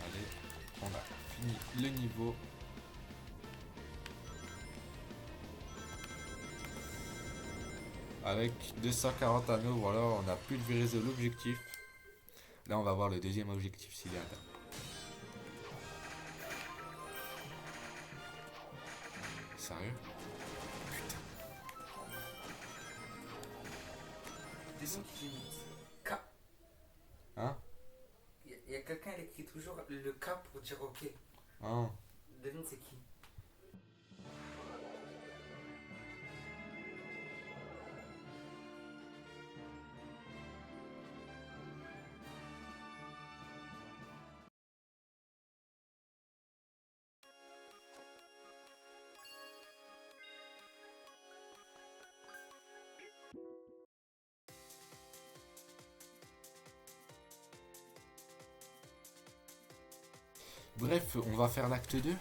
Allez. On a fini le niveau. Avec 240 anneaux, voilà, on a pulvérisé l'objectif. Là, on va voir le deuxième objectif s'il est atteint. Sérieux? Des gens qui gémissent. K. Hein? Y a quelqu'un qui écrit toujours le K pour dire ok. Hein? Devine c'est qui? Bref, on va faire l'acte 2.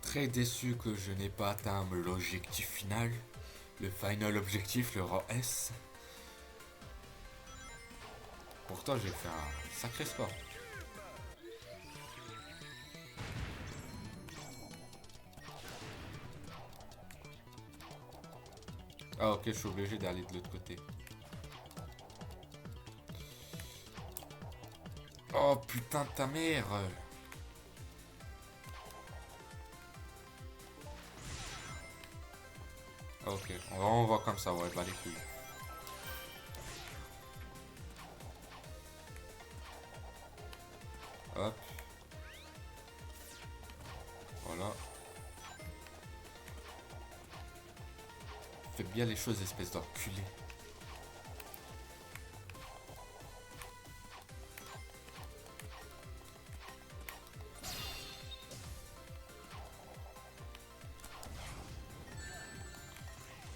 Très déçu que je n'ai pas atteint l'objectif final. Le final objectif, le rang S. Pourtant, j'ai fait un sacré score. Ah ok, je suis obligé d'aller de l'autre côté. Oh putain de ta mère! Ok, on va comme ça, ouais, bah les couilles. Hop. Voilà. Fais bien les choses, espèce d'enculé.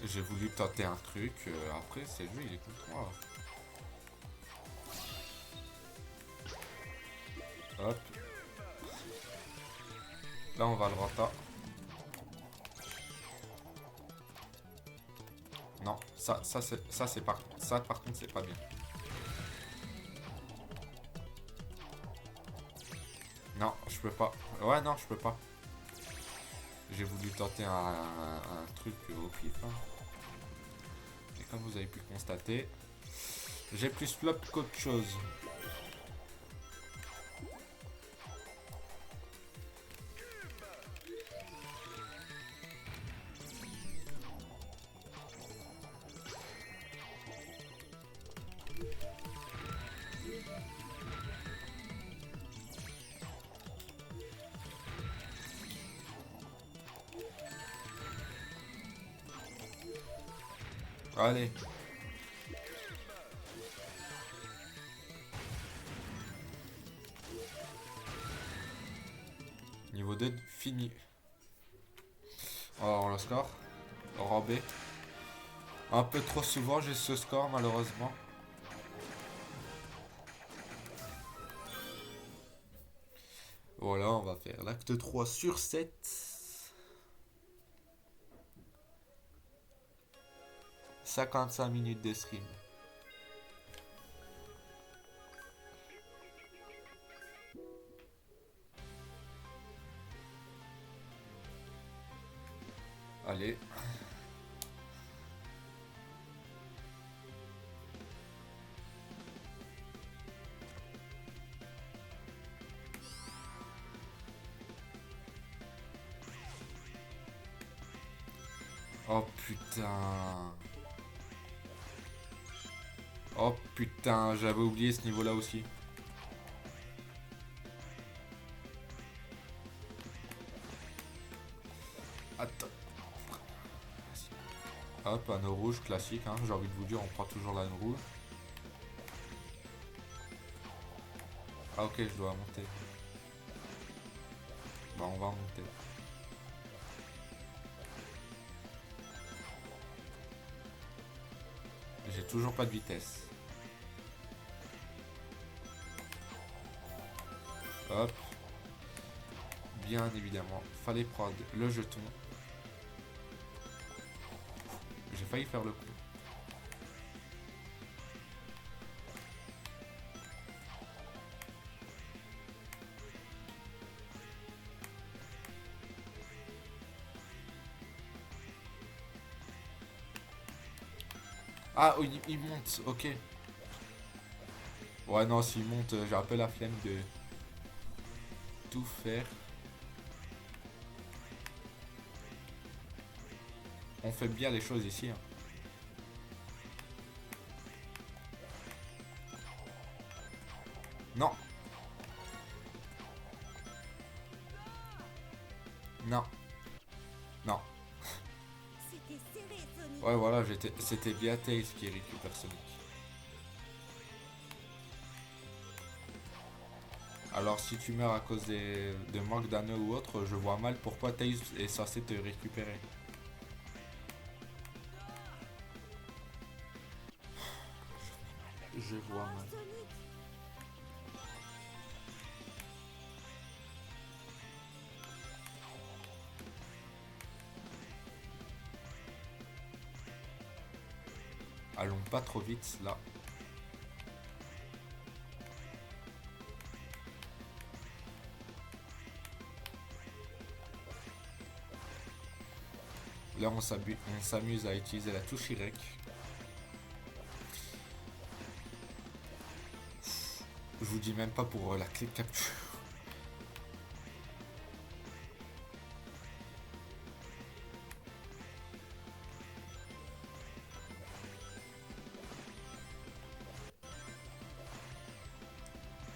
J'ai voulu tenter un truc, après c'est lui, il est contre moi. Hop. Là on va le renta. Non, ça par contre c'est pas bien. Non, je peux pas. Ouais non, je peux pas. J'ai voulu tenter un truc au pif. Hein. Et comme vous avez pu le constater, j'ai plus flop qu'autre chose. Allez. Niveau 2, fini. Alors le score. Robé. Un peu trop souvent j'ai ce score malheureusement. Voilà, on va faire l'acte 3 sur 7. 55 minutes de stream. Allez. Oh putain. Oh putain, j'avais oublié ce niveau-là aussi. Attends. Hop, anneau rouge classique, hein. J'ai envie de vous dire, on prend toujours l'anneau rouge. Ah ok, je dois monter. Bah on va monter. J'ai toujours pas de vitesse. Hop. Bien évidemment, fallait prendre le jeton. J'ai failli faire le coup. Ah, il monte, ok. Ouais, non, s'il monte, j'ai un peu la flemme de tout faire. On fait bien les choses ici. Hein. Non. Non. Non. Ouais, voilà, c'était bien Tails qui récupère Sonic. Alors, si tu meurs à cause de manque d'anneaux ou autre, je vois mal pourquoi Tails est censé te récupérer. Je vois mal. Allons pas trop vite là. Là on s'amuse à utiliser la touche Y. Je vous dis même pas pour la clé de capture.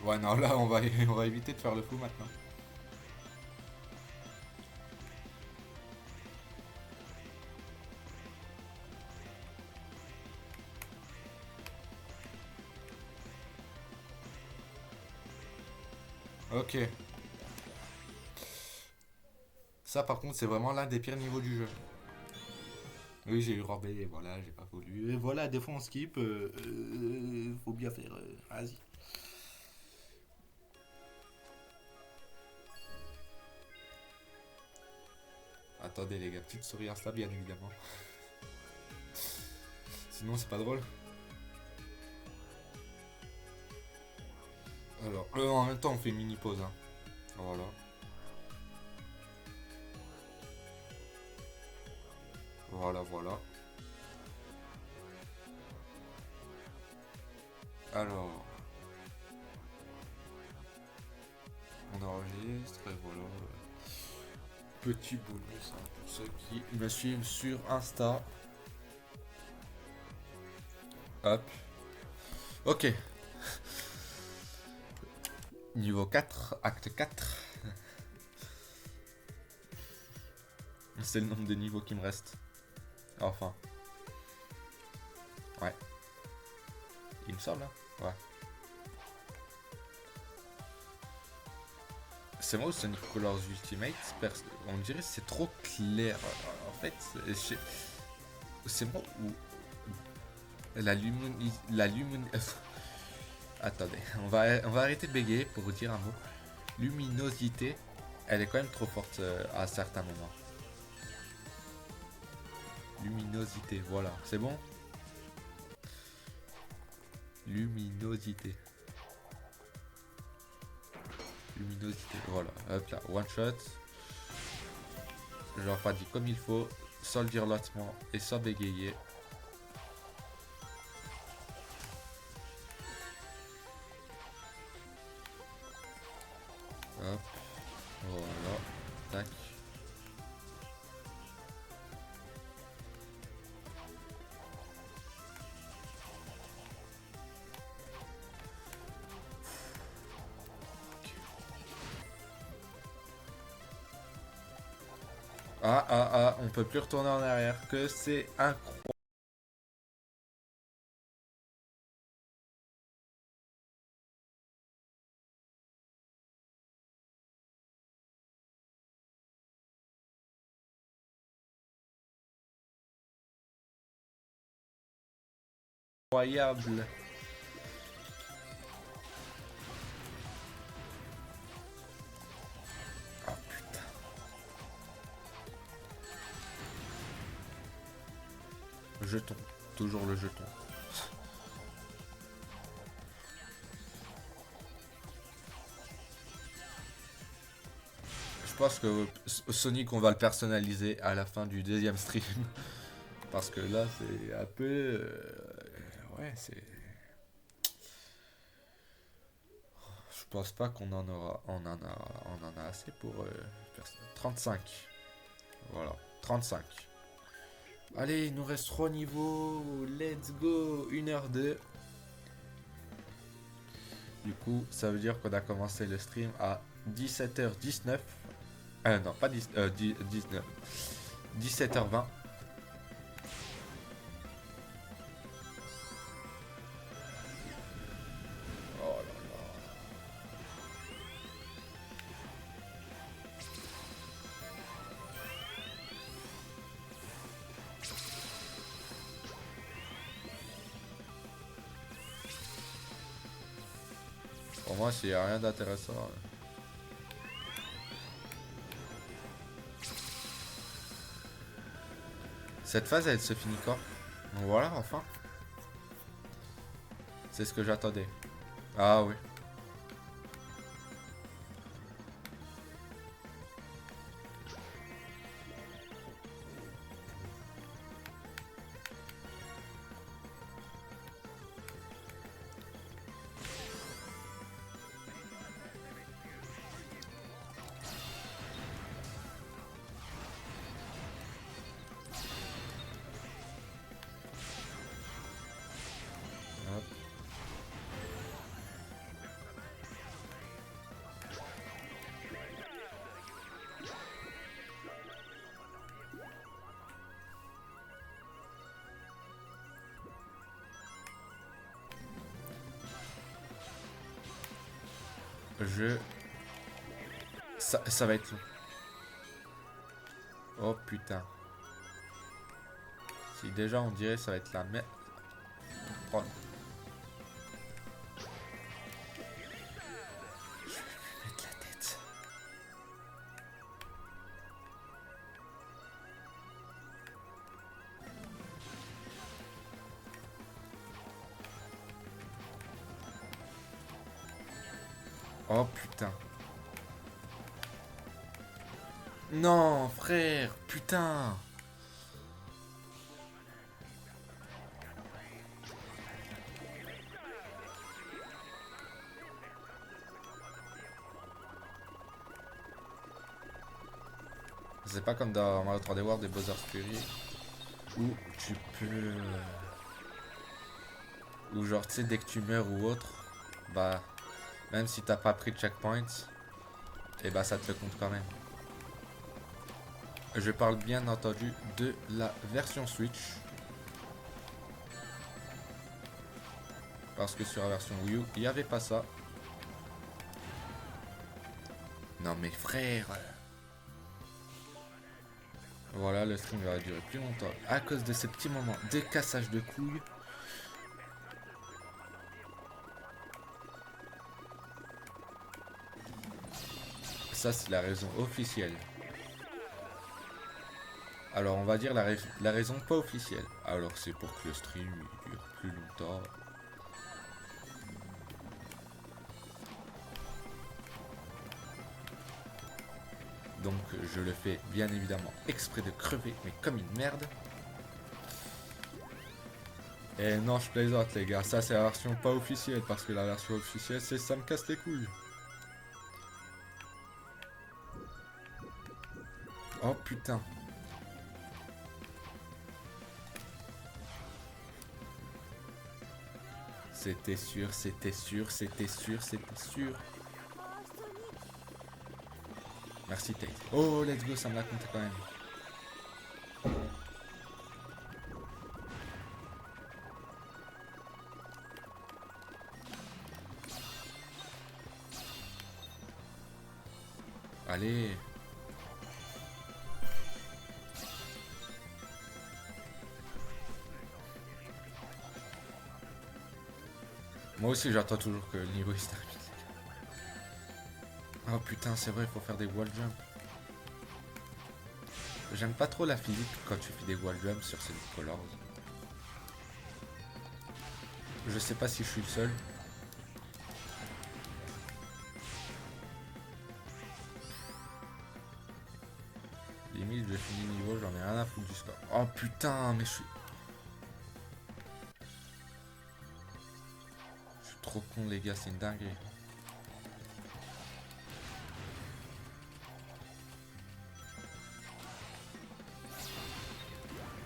Ouais non là on va éviter de faire le fou maintenant. Ok. Ça par contre c'est vraiment l'un des pires niveaux du jeu. Oui j'ai eu robé et voilà j'ai pas voulu. Et voilà des fois on skip. Faut bien faire. Vas-y. Attendez les gars, petite souris Insta bien évidemment. Sinon c'est pas drôle. Alors, en même temps on fait mini pause. Hein. Voilà. Voilà, voilà. Alors. On enregistre et voilà. Petit bonus hein, pour ceux qui me suivent sur Insta. Hop. Ok. Niveau 4, acte 4. C'est le nombre de niveaux qui me reste. Enfin. Ouais. Il me semble, hein. Ouais. c'est moi ou Sonic Colors Ultimate, on dirait que c'est trop clair. En fait, c'est moi ou la Attendez, on va arrêter de bégayer pour vous dire un mot. Luminosité, elle est quand même trop forte à certains moments. Luminosité, voilà, c'est bon. Luminosité. Luminosité, voilà, hop là, one shot. Je leur pas dit comme il faut, sans le dire lentement et sans bégayer. Hop, voilà, tac. On peut plus retourner en arrière, que c'est incroyable. Ah putain. Jeton, toujours le jeton. Je pense que Sonic, on va le personnaliser à la fin du deuxième stream. Parce que là, c'est un peu... ouais, c'est... Je pense pas qu'on en aura... On en a assez pour... 35. Voilà, 35. Allez, il nous reste 3 niveaux. Let's go. 1h02. Du coup, ça veut dire qu'on a commencé le stream à 17h19. Non, pas 10, 19. 17h20. Oh là là. Pour moi, s'il n'y a rien d'intéressant. Cette phase, elle se finit quand? Voilà, enfin. C'est ce que j'attendais. Ah oui. Hop. Ça va être long. Oh putain. Si déjà on dirait ça va être la merde. Oh. Je vais me mettre la tête. Oh putain. Non, frère, putain. C'est pas comme dans Mario 3D World et Bowser's Fury où tu peux... Ou genre, tu sais, dès que tu meurs ou autre, bah, même si t'as pas pris de checkpoint, et bah ça te le compte quand même. Je parle bien entendu de la version Switch. Parce que sur la version Wii U, il n'y avait pas ça. Non mais frère. Voilà, le stream va durer plus longtemps. À cause de ces petits moments de cassage de couilles. Ça, c'est la raison officielle. Alors, on va dire la raison pas officielle. Alors, c'est pour que le stream il dure plus longtemps. Donc, je le fais bien évidemment exprès de crever, mais comme une merde. Et non, je plaisante, les gars. Ça, c'est la version pas officielle. Parce que la version officielle, c'est ça me casse les couilles. Oh putain. C'était sûr, c'était sûr, c'était sûr, c'était sûr. Merci Tate. Oh, let's go, ça me l'a compté quand même. Allez. Moi aussi, j'attends toujours que le niveau il se termine. Oh putain, c'est vrai, il faut faire des wall jumps. J'aime pas trop la physique quand tu fais des wall jumps sur ces colors. Je sais pas si je suis le seul. Limite, je finis le niveau, j'en ai rien à foutre du score. Oh putain, mais je suis trop con, les gars, c'est une dinguerie.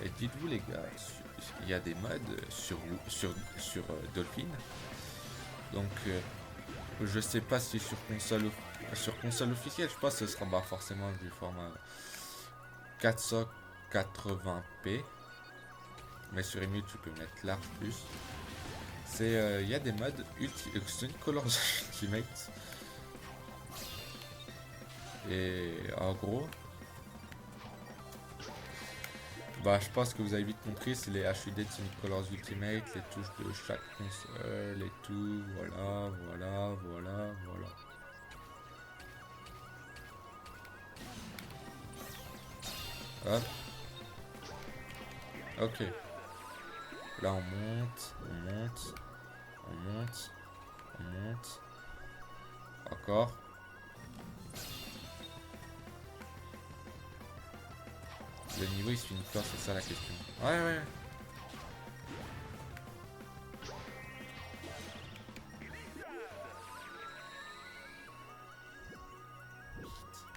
Et dites-vous, les gars, il y a des modes sur Dolphin. Donc, je sais pas si sur console officielle, je pense que ce sera forcément du format 480p. Mais sur Emule, tu peux mettre large plus. Il y a des modes Extreme Colors Ultimate. Et en gros, bah je pense que vous avez vite compris, c'est les HUD de Sonic Colors Ultimate, les touches de chaque console et tout, voilà. Hop. Ok. Là on monte. Encore. Le niveau il se finit pas, c'est ça la question. Ouais.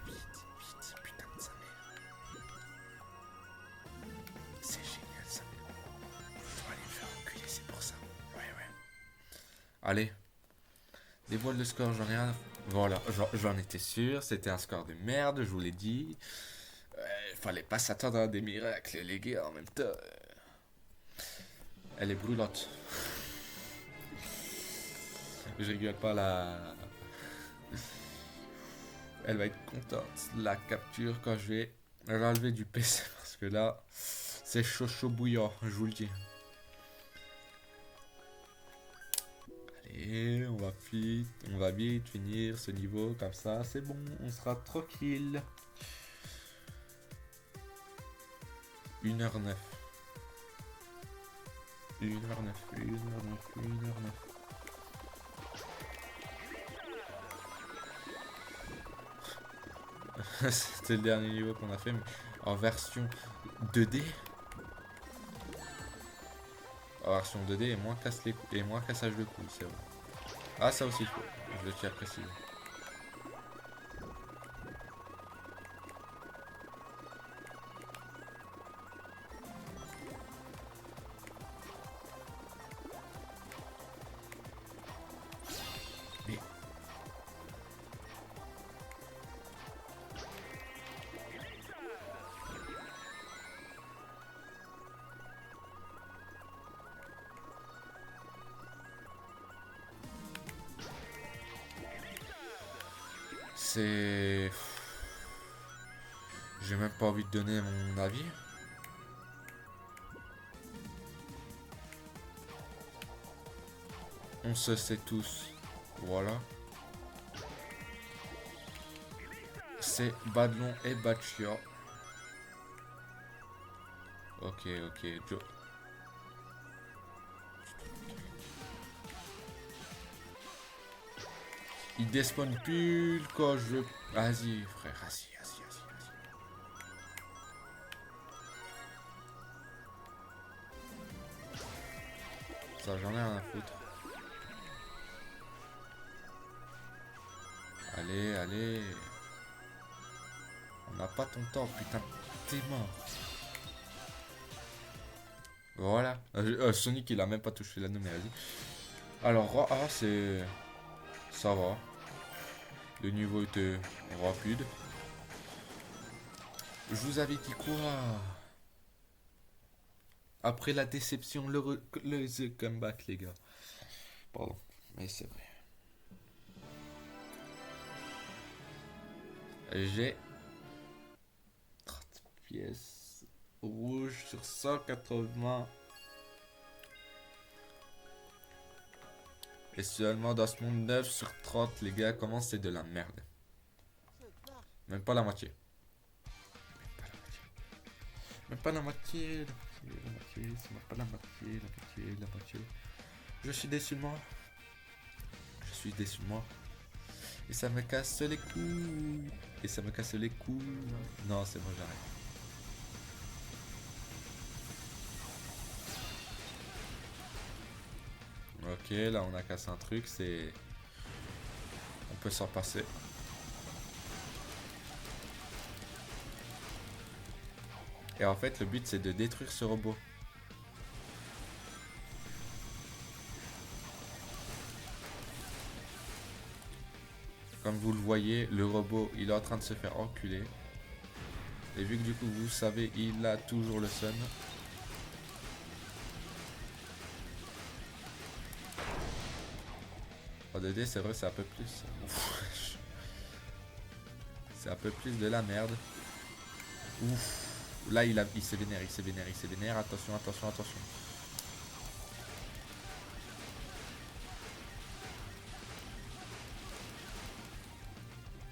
Vite, putain de sa mère. C'est génial ça. Je dois aller me faire enculer, c'est pour ça. Ouais. Allez. Dévoile le score, j'en ai rien. Voilà, j'en étais sûr, c'était un score de merde, je vous l'ai dit. Fallait pas s'attendre à des miracles, les gars, en même temps. Elle est brûlante. Je rigole pas là. Elle va être contente. La capture quand je vais l'enlever du PC parce que là, c'est chaud bouillant, je vous le dis. Allez, on va vite finir ce niveau comme ça, c'est bon, on sera tranquille. 1h09. 1h09. C'était le dernier niveau qu'on a fait, mais en version 2D. En version 2D et moins cassage de couilles, c'est vrai. Ah, ça aussi, je le tiens à préciser. Mais... c'est... J'ai même pas envie de donner mon avis. On se sait tous. Voilà. C'est Badlon et Bachia. Ok, ok. Il despawn plus quand je... Vas-y, frère, vas-y. Ça, j'en ai rien à foutre. Allez. On n'a pas ton temps, putain. T'es mort. Voilà. Sonic, il a même pas touché l'anneau, mais vas-y. Alors, Roi A, c'est... Ça va. Le niveau était rapide. Je vous avais dit quoi? Après la déception, the comeback, les gars. Pardon, mais c'est vrai. J'ai 30 pièces rouges sur 180. Et seulement dans ce monde 9 sur 30, les gars, comment c'est de la merde. Même pas la moitié. Même pas la moitié. C'est même pas la moitié. Je suis déçu de moi. Et ça me casse les couilles. Non, c'est bon, j'arrête. Ok, là on a cassé un truc, c'est... On peut s'en passer. Et en fait, le but c'est de détruire ce robot. Comme vous le voyez, le robot, il est en train de se faire enculer. Et vu que du coup, vous savez, il a toujours le seum. En 2D, c'est vrai, c'est un peu plus. C'est un peu plus de la merde. Ouf. Là, il s'est vénère. Attention.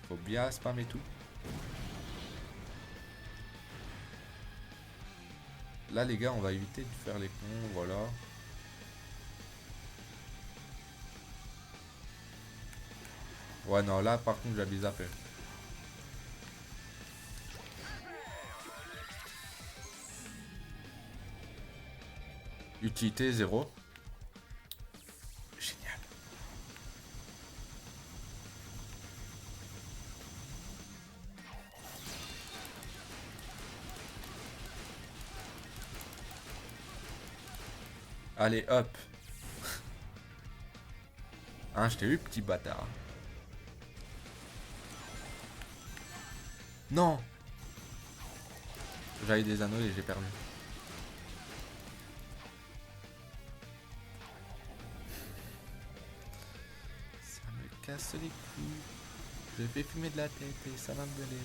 Faut bien spammer tout. Là, les gars, on va éviter de faire les cons, voilà. Ouais, non, là, par contre, j'abuse un peu. Utilité 0. Génial. Allez, hop. Hein, je t'ai eu, petit bâtard. Non. J'avais des anneaux et j'ai perdu. Ça me casse les couilles. Je vais fumer de la tête et ça va me donner.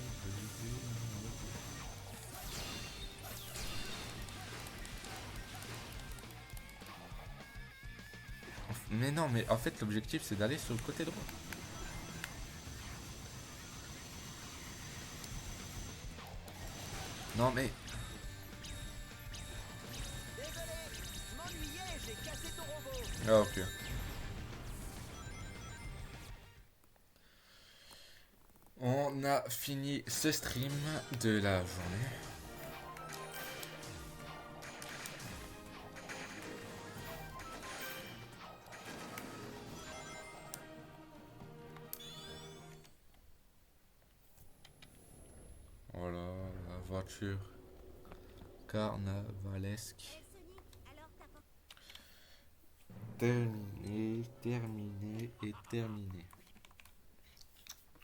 Mais non, mais en fait l'objectif c'est d'aller sur le côté droit. Non mais... Ah ok. On a fini ce stream de la journée. Voilà, la voiture carnavalesque. Terminé.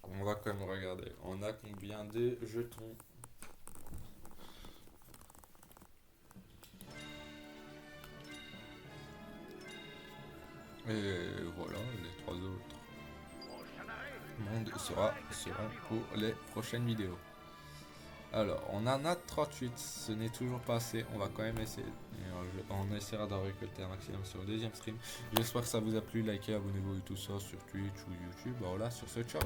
On va quand même regarder. On a combien de jetons? Et voilà, les trois autres. Mon demande sera pour les prochaines vidéos. Alors, on en a 38, ce n'est toujours pas assez, on va quand même essayer. On essaiera d'en récolter un maximum sur le deuxième stream. J'espère que ça vous a plu, likez, abonnez-vous et tout ça sur Twitch ou YouTube. Voilà, sur ce, ciao.